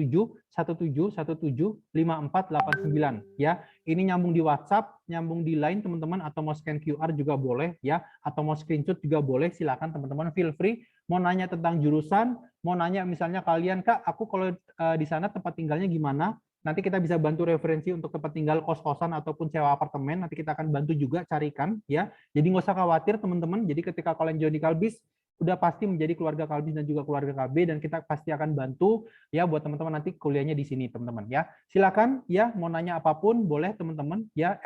1717 5489 ya. Ini nyambung di WhatsApp, nyambung di Line teman-teman, atau mau scan QR juga boleh ya, atau mau screenshot juga boleh. Silakan teman-teman, feel free. Mau nanya tentang jurusan, mau nanya misalnya kalian, Kak, aku kalau di sana tempat tinggalnya gimana? Nanti kita bisa bantu referensi untuk tempat tinggal kos-kosan ataupun sewa apartemen. Nanti kita akan bantu juga carikan ya. Jadi nggak usah khawatir teman-teman. Jadi ketika kalian join di Kalbis, udah pasti menjadi keluarga Kalbis dan juga keluarga KB, dan kita pasti akan bantu ya buat teman-teman nanti kuliahnya di sini teman-teman ya. Silakan ya mau nanya apapun boleh teman-teman ya.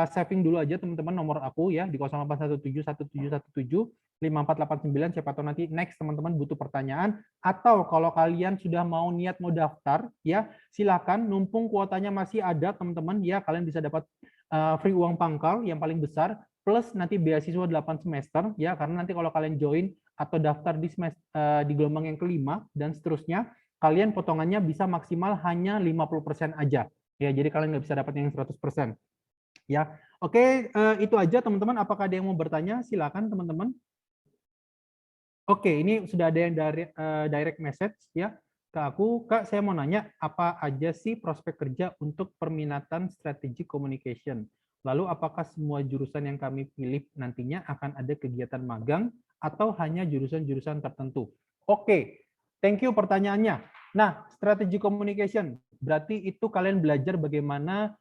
Saving dulu aja teman-teman nomor aku ya di 081717175489. Siapa tahu nanti next teman-teman butuh pertanyaan, atau kalau kalian sudah mau niat mau daftar ya silakan, numpung kuotanya masih ada teman-teman ya, kalian bisa dapat free uang pangkal yang paling besar plus nanti beasiswa 8 semester ya, karena nanti kalau kalian join atau daftar di semester, di gelombang yang kelima dan seterusnya, kalian potongannya bisa maksimal hanya 50% aja ya, jadi kalian nggak bisa dapat yang 100% ya. Oke, itu aja teman-teman. Apakah ada yang mau bertanya? Silakan teman-teman. Oke, ini sudah ada yang dari direct message ya ke aku. Kak, saya mau nanya apa aja sih prospek kerja untuk perminatan strategic communication? Lalu apakah semua jurusan yang kami pilih nantinya akan ada kegiatan magang atau hanya jurusan-jurusan tertentu? Oke, thank you pertanyaannya. Nah, strategic communication berarti itu kalian belajar bagaimana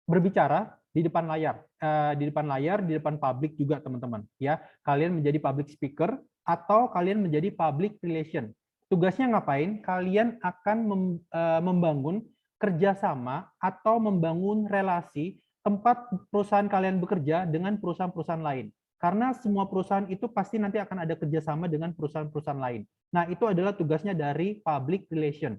berbicara di depan layar, di depan publik juga teman-teman ya. Kalian menjadi public speaker atau kalian menjadi public relation. Tugasnya ngapain? Kalian akan membangun kerjasama atau membangun relasi tempat perusahaan kalian bekerja dengan perusahaan-perusahaan lain. Karena semua perusahaan itu pasti nanti akan ada kerjasama dengan perusahaan-perusahaan lain. Nah, itu adalah tugasnya dari public relation.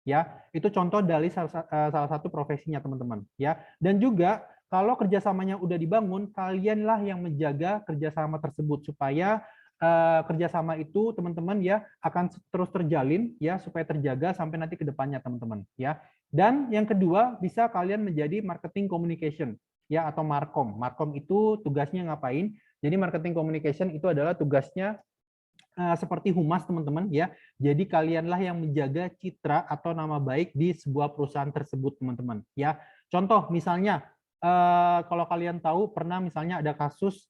Ya, itu contoh dari salah satu profesinya teman-teman. Ya, dan juga kalau kerjasamanya udah dibangun, kalianlah yang menjaga kerjasama tersebut supaya kerjasama itu teman-teman ya akan terus terjalin ya, supaya terjaga sampai nanti ke depannya teman-teman ya. Dan yang kedua, bisa kalian menjadi marketing communication ya, atau markom. Markom itu tugasnya ngapain? Jadi marketing communication itu adalah tugasnya seperti humas teman-teman ya. Jadi kalianlah yang menjaga citra atau nama baik di sebuah perusahaan tersebut teman-teman ya. Contoh misalnya kalau kalian tahu pernah misalnya ada kasus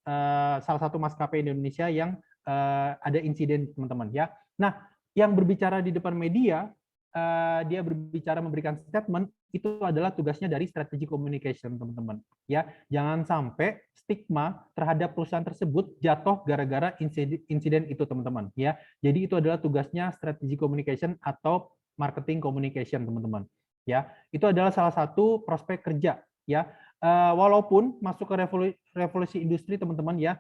salah satu maskapai Indonesia yang ada insiden teman-teman ya. Nah, yang berbicara di depan media, dia berbicara memberikan statement, itu adalah tugasnya dari strategic communication teman-teman ya. Jangan sampai stigma terhadap perusahaan tersebut jatuh gara-gara insiden itu teman-teman ya. Jadi itu adalah tugasnya strategic communication atau marketing communication teman-teman ya. Itu adalah salah satu prospek kerja ya. Walaupun masuk ke revolusi industri teman-teman ya,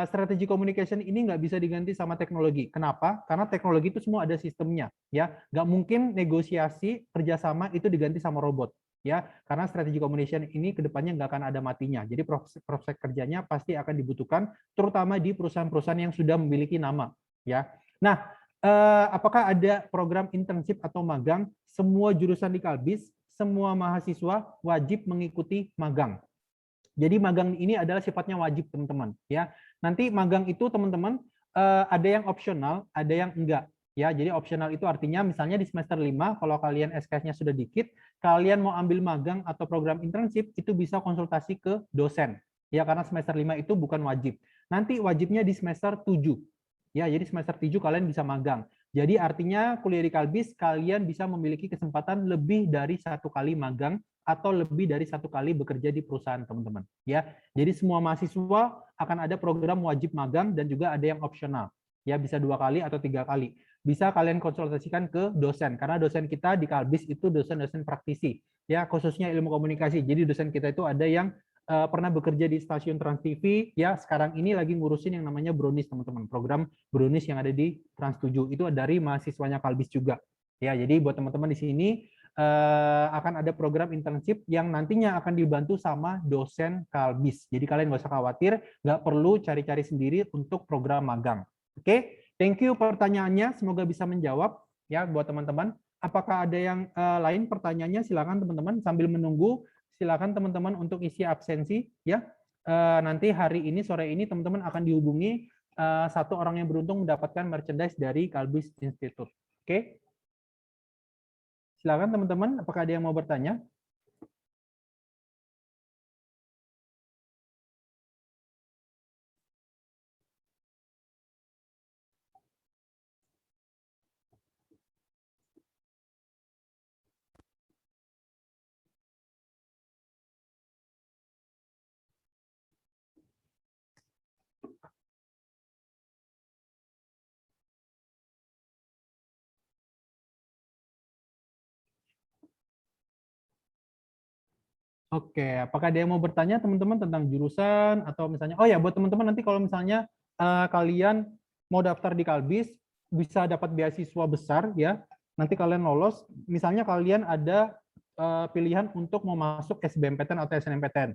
strategi communication ini nggak bisa diganti sama teknologi. Kenapa? Karena teknologi itu semua ada sistemnya, ya. Nggak mungkin negosiasi kerjasama itu diganti sama robot, ya. Karena strategi communication ini kedepannya nggak akan ada matinya. Jadi proses kerjanya pasti akan dibutuhkan, terutama di perusahaan-perusahaan yang sudah memiliki nama, ya. Nah, apakah ada program internship atau magang? Semua jurusan di Kalbis, semua mahasiswa wajib mengikuti magang. Jadi magang ini adalah sifatnya wajib teman-teman ya. Nanti magang itu teman-teman ada yang opsional, ada yang enggak ya. Jadi opsional itu artinya misalnya di semester 5 kalau kalian SKS-nya sudah dikit, kalian mau ambil magang atau program internship itu bisa konsultasi ke dosen. Ya karena semester 5 itu bukan wajib. Nanti wajibnya di semester 7. Ya, jadi semester 7 kalian bisa magang. Jadi artinya kuliah di Kalbis kalian bisa memiliki kesempatan lebih dari 1 kali magang atau lebih dari 1 kali bekerja di perusahaan teman-teman. Ya, jadi semua mahasiswa akan ada program wajib magang dan juga ada yang opsional. Ya, bisa 2 kali atau 3 kali. Bisa kalian konsultasikan ke dosen karena dosen kita di Kalbis itu dosen-dosen praktisi. Ya, khususnya ilmu komunikasi. Jadi dosen kita itu ada yang pernah bekerja di stasiun Trans TV, ya sekarang ini lagi ngurusin yang namanya Brownies teman-teman, program Brownies yang ada di Trans 7 itu dari mahasiswanya Kalbis juga. Ya, jadi buat teman-teman di sini akan ada program internship yang nantinya akan dibantu sama dosen Kalbis. Jadi kalian nggak usah khawatir, nggak perlu cari-cari sendiri untuk program magang. Oke, thank you pertanyaannya, semoga bisa menjawab ya buat teman-teman. Apakah ada yang lain pertanyaannya? Silakan teman-teman sambil menunggu. Silakan teman-teman untuk isi absensi ya. Nanti hari ini sore ini teman-teman akan dihubungi satu orang yang beruntung mendapatkan merchandise dari Kalbis Institute. Oke. Silakan teman-teman, apakah ada yang mau bertanya? Oke, apakah ada yang mau bertanya teman-teman tentang jurusan atau misalnya, oh ya buat teman-teman nanti kalau misalnya kalian mau daftar di Kalbis bisa dapat beasiswa besar ya. Nanti kalian lolos, misalnya kalian ada pilihan untuk mau masuk SBMPTN atau SNMPTN.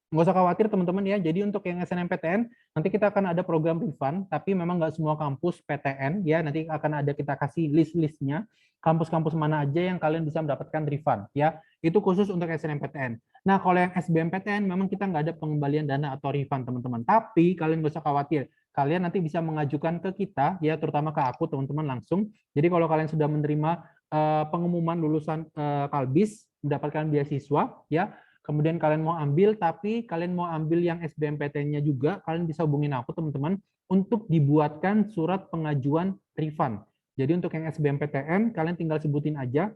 Nggak usah khawatir teman-teman ya. Jadi untuk yang SNMPTN nanti kita akan ada program refund, tapi memang nggak semua kampus PTN ya. Nanti akan ada kita kasih list-listnya kampus-kampus mana aja yang kalian bisa mendapatkan refund ya. Itu khusus untuk SNMPTN. Nah kalau yang SBMPTN memang kita nggak ada pengembalian dana atau refund teman-teman. Tapi kalian nggak usah khawatir. Kalian nanti bisa mengajukan ke kita ya, terutama ke aku teman-teman langsung. Jadi kalau kalian sudah menerima pengumuman lulusan Kalbis mendapatkan beasiswa ya, kemudian kalian mau ambil, tapi kalian mau ambil yang SBMPTN-nya juga, kalian bisa hubungin aku teman-teman untuk dibuatkan surat pengajuan refund. Jadi untuk yang SBMPTN, kalian tinggal sebutin aja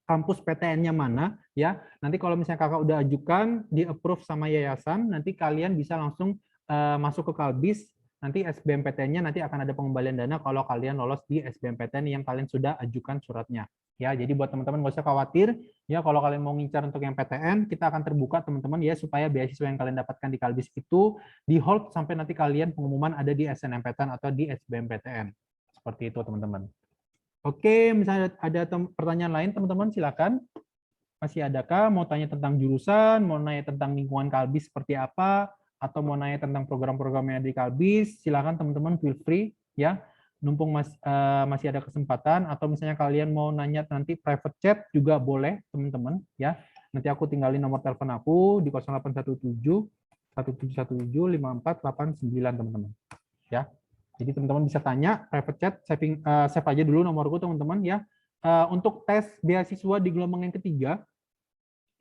kampus PTN-nya mana, ya. Nanti kalau misalnya kakak udah ajukan, di-approve sama yayasan, nanti kalian bisa langsung masuk ke Kalbis, nanti SBMPTN-nya nanti akan ada pengembalian dana kalau kalian lolos di SBMPTN yang kalian sudah ajukan suratnya. Ya, jadi buat teman-teman nggak usah khawatir, ya kalau kalian mau ngincar untuk yang PTN, kita akan terbuka teman-teman ya supaya beasiswa yang kalian dapatkan di Kalbis itu di hold sampai nanti kalian pengumuman ada di SNMPTN atau di SBMPTN. Seperti itu teman-teman. Oke, misalnya ada pertanyaan lain teman-teman silakan. Masih adakah mau tanya tentang jurusan, mau nanya tentang lingkungan Kalbis seperti apa, atau mau nanya tentang program-program yang ada di Kalbis, silakan teman-teman feel free ya. Numpung masih ada kesempatan, atau misalnya kalian mau nanya nanti private chat juga boleh teman-teman ya. Nanti aku tinggalin nomor telepon aku di 0817 1717 5489 teman-teman ya. Jadi teman-teman bisa tanya private chat, save aja dulu nomorku teman-teman ya. Untuk tes beasiswa di gelombang yang ketiga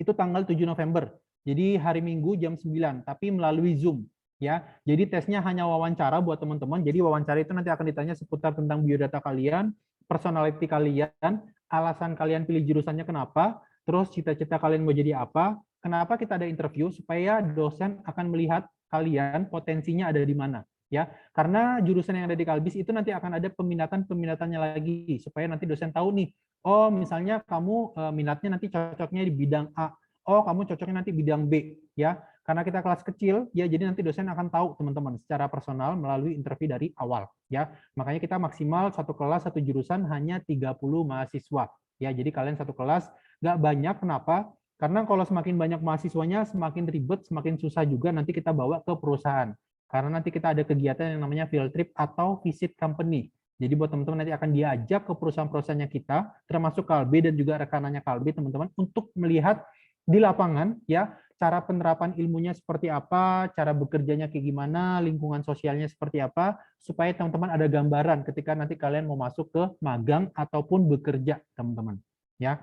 itu tanggal 7 November. Jadi hari Minggu jam 9, tapi melalui Zoom ya. Jadi tesnya hanya wawancara buat teman-teman. Jadi wawancara itu nanti akan ditanya seputar tentang biodata kalian, personality kalian, alasan kalian pilih jurusannya kenapa, terus cita-cita kalian mau jadi apa, kenapa kita ada interview supaya dosen akan melihat kalian potensinya ada di mana ya. Karena jurusan yang ada di Kalbis itu nanti akan ada peminatannya lagi supaya nanti dosen tahu nih, oh misalnya kamu minatnya nanti cocoknya di bidang A, oh kamu cocoknya nanti bidang B ya. Karena kita kelas kecil ya, jadi nanti dosen akan tahu teman-teman secara personal melalui interview dari awal ya. Makanya kita maksimal satu kelas satu jurusan hanya 30 mahasiswa ya. Jadi kalian satu kelas nggak banyak, kenapa? Karena kalau semakin banyak mahasiswanya semakin ribet, semakin susah juga nanti kita bawa ke perusahaan. Karena nanti kita ada kegiatan yang namanya field trip atau visit company. Jadi buat teman-teman nanti akan diajak ke perusahaan-perusahaannya kita, termasuk Kalbe dan juga rekanannya Kalbe, teman-teman, untuk melihat di lapangan ya cara penerapan ilmunya seperti apa, cara bekerjanya kayak gimana, lingkungan sosialnya seperti apa, supaya teman-teman ada gambaran ketika nanti kalian mau masuk ke magang ataupun bekerja, teman-teman. Ya.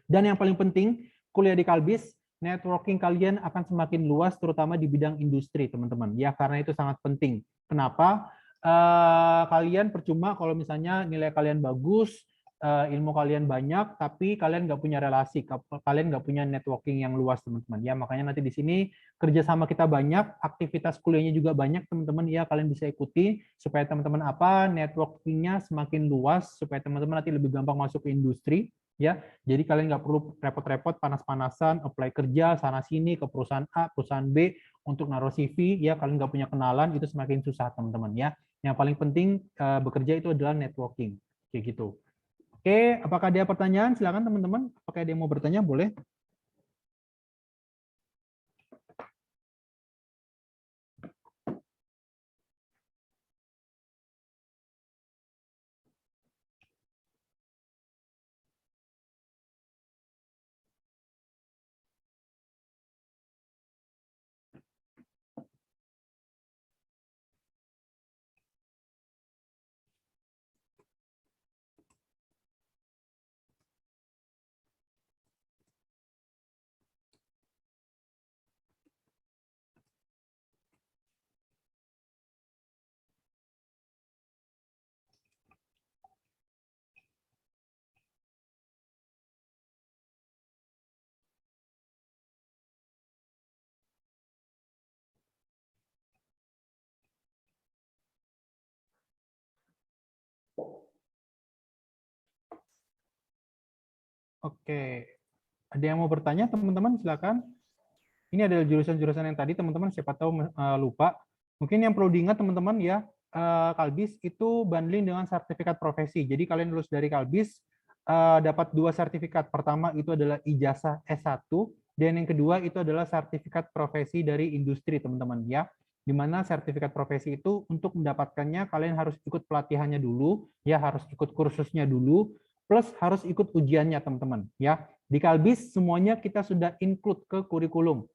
Dan yang paling penting, kuliah di Kalbis, networking kalian akan semakin luas, terutama di bidang industri, teman-teman. Ya, karena itu sangat penting. Kenapa? Kalian percuma kalau misalnya nilai kalian bagus, ilmu kalian banyak, tapi kalian nggak punya relasi, kalian nggak punya networking yang luas, teman-teman. Ya, makanya nanti di sini kerjasama kita banyak, aktivitas kuliahnya juga banyak, teman-teman. Ya, kalian bisa ikuti supaya teman-teman networkingnya semakin luas, supaya teman-teman nanti lebih gampang masuk ke industri. Ya, jadi kalian nggak perlu repot-repot panas-panasan apply kerja sana sini ke perusahaan A, perusahaan B untuk naruh CV. Ya, kalian nggak punya kenalan itu semakin susah teman-teman ya. Yang paling penting bekerja itu adalah networking kayak gitu. Oke, apakah ada pertanyaan? Silakan teman-teman. Apakah ada yang mau bertanya? Boleh. Oke. Ada yang mau bertanya, teman-teman? Silakan. Ini adalah jurusan-jurusan yang tadi teman-teman siapa tahu lupa. Mungkin yang perlu diingat teman-teman ya, Kalbis itu bundling dengan sertifikat profesi. Jadi kalian lulus dari Kalbis dapat 2 sertifikat. Pertama itu adalah ijazah S1 dan yang kedua itu adalah sertifikat profesi dari industri, teman-teman ya. Di mana sertifikat profesi itu untuk mendapatkannya kalian harus ikut pelatihannya dulu, ya harus ikut kursusnya dulu, plus harus ikut ujiannya, teman-teman ya. Di Kalbis semuanya kita sudah include ke kurikulum.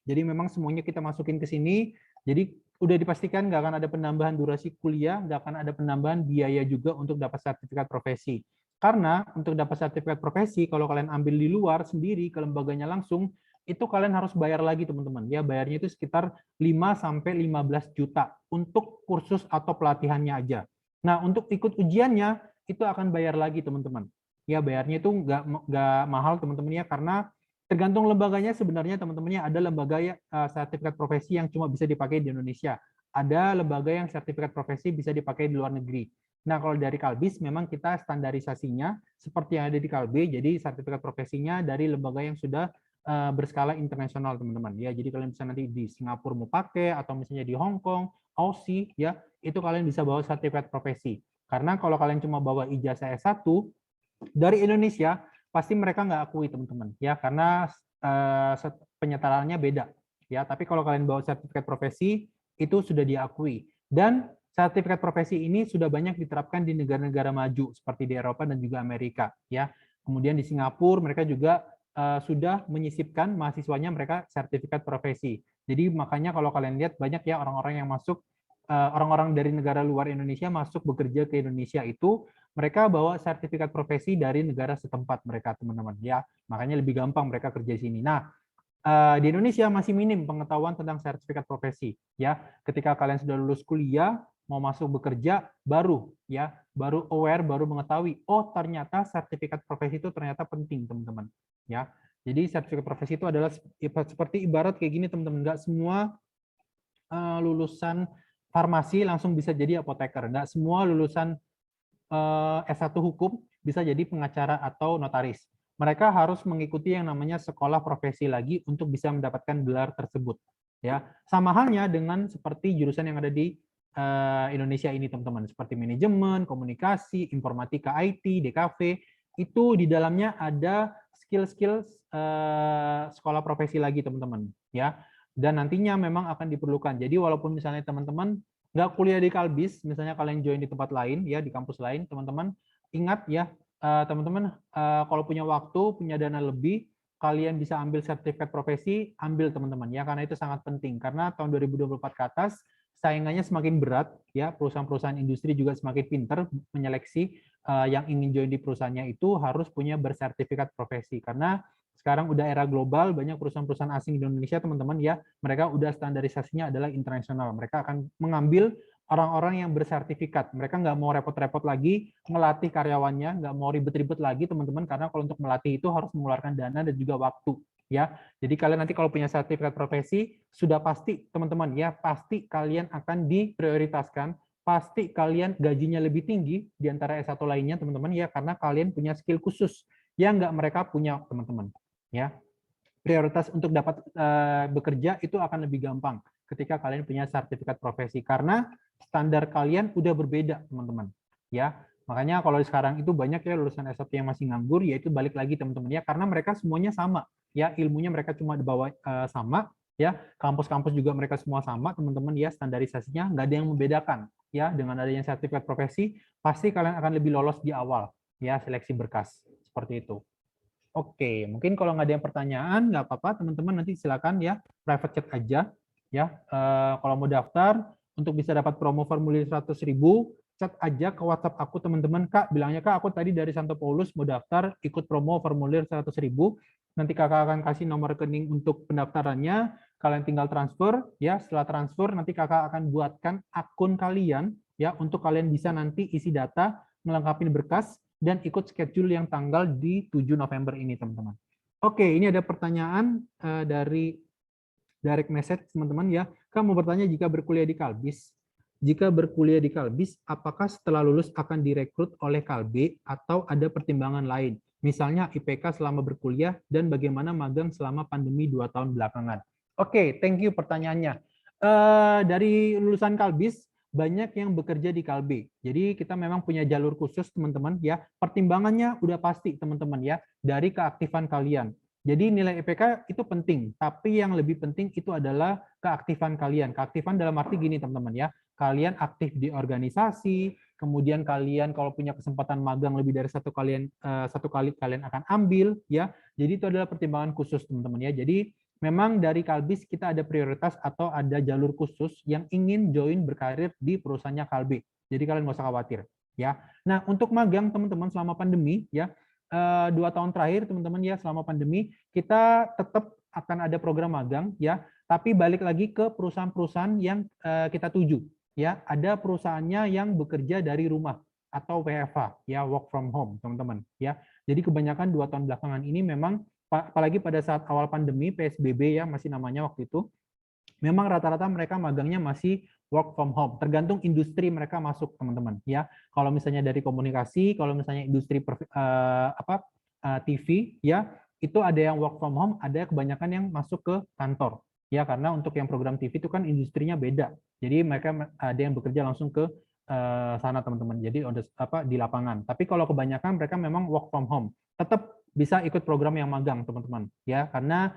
Jadi memang semuanya kita masukin ke sini. Jadi udah dipastikan nggak akan ada penambahan durasi kuliah, nggak akan ada penambahan biaya juga untuk dapat sertifikat profesi. Karena untuk dapat sertifikat profesi, kalau kalian ambil di luar sendiri ke lembaganya langsung, itu kalian harus bayar lagi teman-teman. Ya bayarnya itu sekitar 5-15 juta untuk kursus atau pelatihannya aja. Nah untuk ikut ujiannya itu akan bayar lagi teman-teman. Ya bayarnya itu nggak mahal teman-teman ya, karena tergantung lembaganya. Sebenarnya teman-temannya ada lembaga sertifikat profesi yang cuma bisa dipakai di Indonesia. Ada lembaga yang sertifikat profesi bisa dipakai di luar negeri. Nah, kalau dari Kalbis memang kita standarisasinya seperti yang ada di Kalbe, jadi sertifikat profesinya dari lembaga yang sudah berskala internasional, teman-teman. Ya, jadi kalian bisa nanti di Singapura mau pakai atau misalnya di Hong Kong, Aussie, ya, itu kalian bisa bawa sertifikat profesi. Karena kalau kalian cuma bawa ijazah S1 dari Indonesia, pasti mereka nggak akui teman-teman ya, karena penyetaraannya beda ya. Tapi kalau kalian bawa sertifikat profesi itu sudah diakui, dan sertifikat profesi ini sudah banyak diterapkan di negara-negara maju seperti di Eropa dan juga Amerika ya. Kemudian di Singapura mereka juga sudah menyisipkan mahasiswanya mereka sertifikat profesi. Jadi makanya kalau kalian lihat banyak ya orang-orang yang masuk, orang-orang dari negara luar Indonesia masuk bekerja ke Indonesia itu mereka bawa sertifikat profesi dari negara setempat mereka, teman-teman ya. Makanya lebih gampang mereka kerja di sini. Nah, di Indonesia masih minim pengetahuan tentang sertifikat profesi ya. Ketika kalian sudah lulus kuliah mau masuk bekerja baru aware, baru mengetahui oh ternyata sertifikat profesi itu ternyata penting, teman-teman ya. Jadi sertifikat profesi itu adalah seperti ibarat kayak gini, teman-teman. Nggak semua lulusan farmasi langsung bisa jadi apoteker, nggak semua lulusan S1 hukum bisa jadi pengacara atau notaris. Mereka harus mengikuti yang namanya sekolah profesi lagi untuk bisa mendapatkan gelar tersebut. Ya, sama halnya dengan seperti jurusan yang ada di Indonesia ini, teman-teman, seperti manajemen, komunikasi, informatika, IT, DKV, itu di dalamnya ada skill-skill sekolah profesi lagi, teman-teman. Ya, dan nantinya memang akan diperlukan. Jadi walaupun misalnya teman-teman nggak kuliah di Kalbis, misalnya kalian join di tempat lain ya, di kampus lain, teman-teman ingat ya, teman-teman kalau punya waktu, punya dana lebih, kalian bisa ambil sertifikat profesi, ambil teman-teman ya, karena itu sangat penting. Karena tahun 2024 ke atas saingannya semakin berat ya, perusahaan-perusahaan industri juga semakin pintar menyeleksi yang ingin join di perusahaannya itu harus punya bersertifikat profesi. Karena sekarang udah era global, banyak perusahaan-perusahaan asing di Indonesia, teman-teman ya, mereka udah standarisasinya adalah internasional. Mereka akan mengambil orang-orang yang bersertifikat. Mereka nggak mau repot-repot lagi melatih karyawannya, nggak mau ribet-ribet lagi, teman-teman, karena kalau untuk melatih itu harus mengeluarkan dana dan juga waktu. Ya, jadi kalian nanti kalau punya sertifikat profesi, sudah pasti, teman-teman ya, pasti kalian akan diprioritaskan, pasti kalian gajinya lebih tinggi di antara S1 lainnya, teman-teman ya, karena kalian punya skill khusus yang nggak mereka punya, teman-teman. Ya, prioritas untuk dapat bekerja itu akan lebih gampang ketika kalian punya sertifikat profesi karena standar kalian udah berbeda, teman-teman ya. Makanya kalau sekarang itu banyak ya lulusan S1 yang masih nganggur, yaitu balik lagi, teman-teman ya, karena mereka semuanya sama ya, ilmunya mereka cuma dibawa sama ya, kampus-kampus juga mereka semua sama, teman-teman ya, standarisasinya nggak ada yang membedakan ya. Dengan adanya sertifikat profesi pasti kalian akan lebih lolos di awal ya, seleksi berkas seperti itu. Oke, mungkin kalau nggak ada yang pertanyaan, nggak apa-apa, teman-teman, nanti silakan ya, private chat aja ya. Kalau mau daftar untuk bisa dapat promo formulir 100.000, chat aja ke WhatsApp aku, teman-teman. Kak, bilangnya Kak, aku tadi dari Santo Paulus mau daftar ikut promo formulir 100.000. Nanti Kakak akan kasih nomor rekening untuk pendaftarannya. Kalian tinggal transfer ya. Setelah transfer nanti Kakak akan buatkan akun kalian ya, untuk kalian bisa nanti isi data, melengkapi berkas, dan ikut schedule yang tanggal di 7 November ini, teman-teman. Oke, ini ada pertanyaan dari direct message, teman-teman ya. Kamu bertanya, jika berkuliah di Kalbis, apakah setelah lulus akan direkrut oleh Kalbe atau ada pertimbangan lain? Misalnya IPK selama berkuliah dan bagaimana magang selama pandemi 2 tahun belakangan. Oke, thank you pertanyaannya. Dari lulusan Kalbis, banyak yang bekerja di Kalbe. Jadi kita memang punya jalur khusus teman-teman ya. Pertimbangannya udah pasti teman-teman ya, dari keaktifan kalian. Jadi nilai IPK itu penting, tapi yang lebih penting itu adalah keaktifan kalian. Keaktifan dalam arti gini teman-teman ya, kalian aktif di organisasi, kemudian kalian kalau punya kesempatan magang lebih dari satu kali kalian akan ambil ya. Jadi itu adalah pertimbangan khusus teman-teman ya. Jadi memang dari Kalbis kita ada prioritas atau ada jalur khusus yang ingin join berkarir di perusahaannya Kalbe. Jadi kalian nggak usah khawatir ya. Nah untuk magang teman-teman selama pandemi ya, 2 tahun terakhir teman-teman ya selama pandemi kita tetap akan ada program magang ya, tapi balik lagi ke perusahaan-perusahaan yang kita tuju ya. Ada perusahaannya yang bekerja dari rumah atau WFH ya, work from home teman-teman ya. Jadi kebanyakan 2 tahun belakangan ini memang, apalagi pada saat awal pandemi PSBB ya masih namanya waktu itu, memang rata-rata mereka magangnya masih work from home, tergantung industri mereka masuk teman-teman ya. Kalau misalnya dari komunikasi, kalau misalnya industri TV ya, itu ada yang work from home, ada kebanyakan yang masuk ke kantor ya, karena untuk yang program TV itu kan industrinya beda. Jadi mereka ada yang bekerja langsung ke sana teman-teman. Jadi di lapangan. Tapi kalau kebanyakan mereka memang work from home, tetap bisa ikut program yang magang teman-teman ya, karena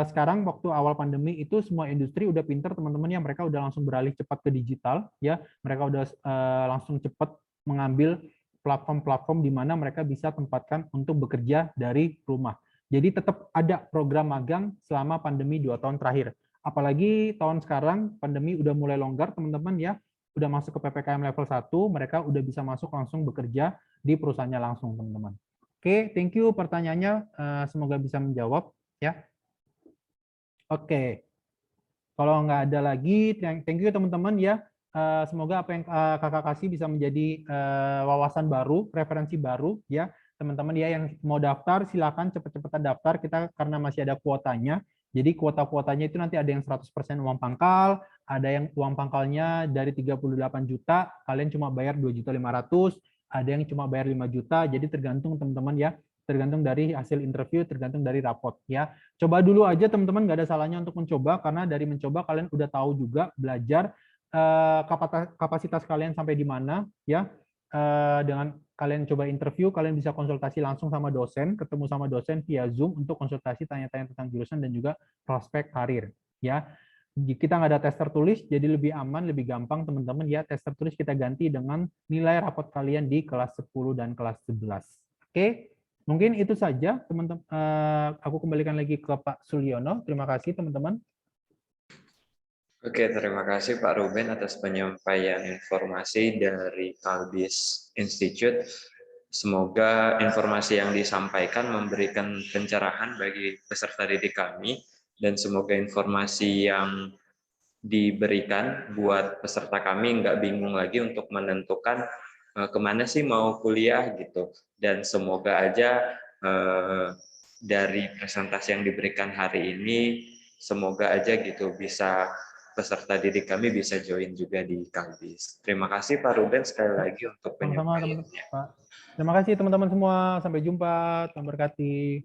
sekarang waktu awal pandemi itu semua industri udah pinter teman-teman ya, mereka udah langsung beralih cepat ke digital ya, mereka udah langsung cepat mengambil platform-platform di mana mereka bisa tempatkan untuk bekerja dari rumah. Jadi tetap ada program magang selama pandemi 2 tahun terakhir. Apalagi tahun sekarang pandemi udah mulai longgar teman-teman ya, udah masuk ke PPKM level 1, mereka udah bisa masuk langsung bekerja di perusahaannya langsung teman-teman. Oke, thank you pertanyaannya, semoga bisa menjawab ya. Oke, kalau nggak ada lagi, thank you teman-teman ya. Semoga apa yang kakak kasih bisa menjadi wawasan baru, referensi baru ya. Teman-teman ya yang mau daftar, silakan cepet-cepetan daftar, kita karena masih ada kuotanya. Jadi kuota-kuotanya itu nanti ada yang 100% uang pangkal, ada yang uang pangkalnya dari 38 juta, kalian cuma bayar 2.500.000, ada yang cuma bayar 5 juta, jadi tergantung teman-teman ya. Tergantung dari hasil interview, tergantung dari rapot ya. Coba dulu aja teman-teman, nggak ada salahnya untuk mencoba, karena dari mencoba kalian udah tahu juga, belajar kapasitas kalian sampai di mana ya. Dengan kalian coba interview, kalian bisa konsultasi langsung sama dosen, ketemu sama dosen via Zoom untuk konsultasi tanya-tanya tentang jurusan dan juga prospek karir ya. Kita nggak ada tes tertulis, jadi lebih aman, lebih gampang teman-teman ya. Tes tertulis kita ganti dengan nilai rapot kalian di kelas 10 dan kelas 11. Oke. Mungkin itu saja, teman-teman. Aku kembalikan lagi ke Pak Sulyono. Terima kasih, teman-teman. Oke, terima kasih Pak Ruben atas penyampaian informasi dari Kalbis Institute. Semoga informasi yang disampaikan memberikan pencerahan bagi peserta didik kami, dan semoga informasi yang diberikan buat peserta kami nggak bingung lagi untuk menentukan kemana sih mau kuliah gitu. Dan semoga aja dari presentasi yang diberikan hari ini, semoga aja gitu bisa peserta didik kami bisa join juga di Kalbis. Terima kasih Pak Ruben sekali lagi untuk penyampaiannya. Terima kasih teman-teman semua. Sampai jumpa. Tuhan berkati.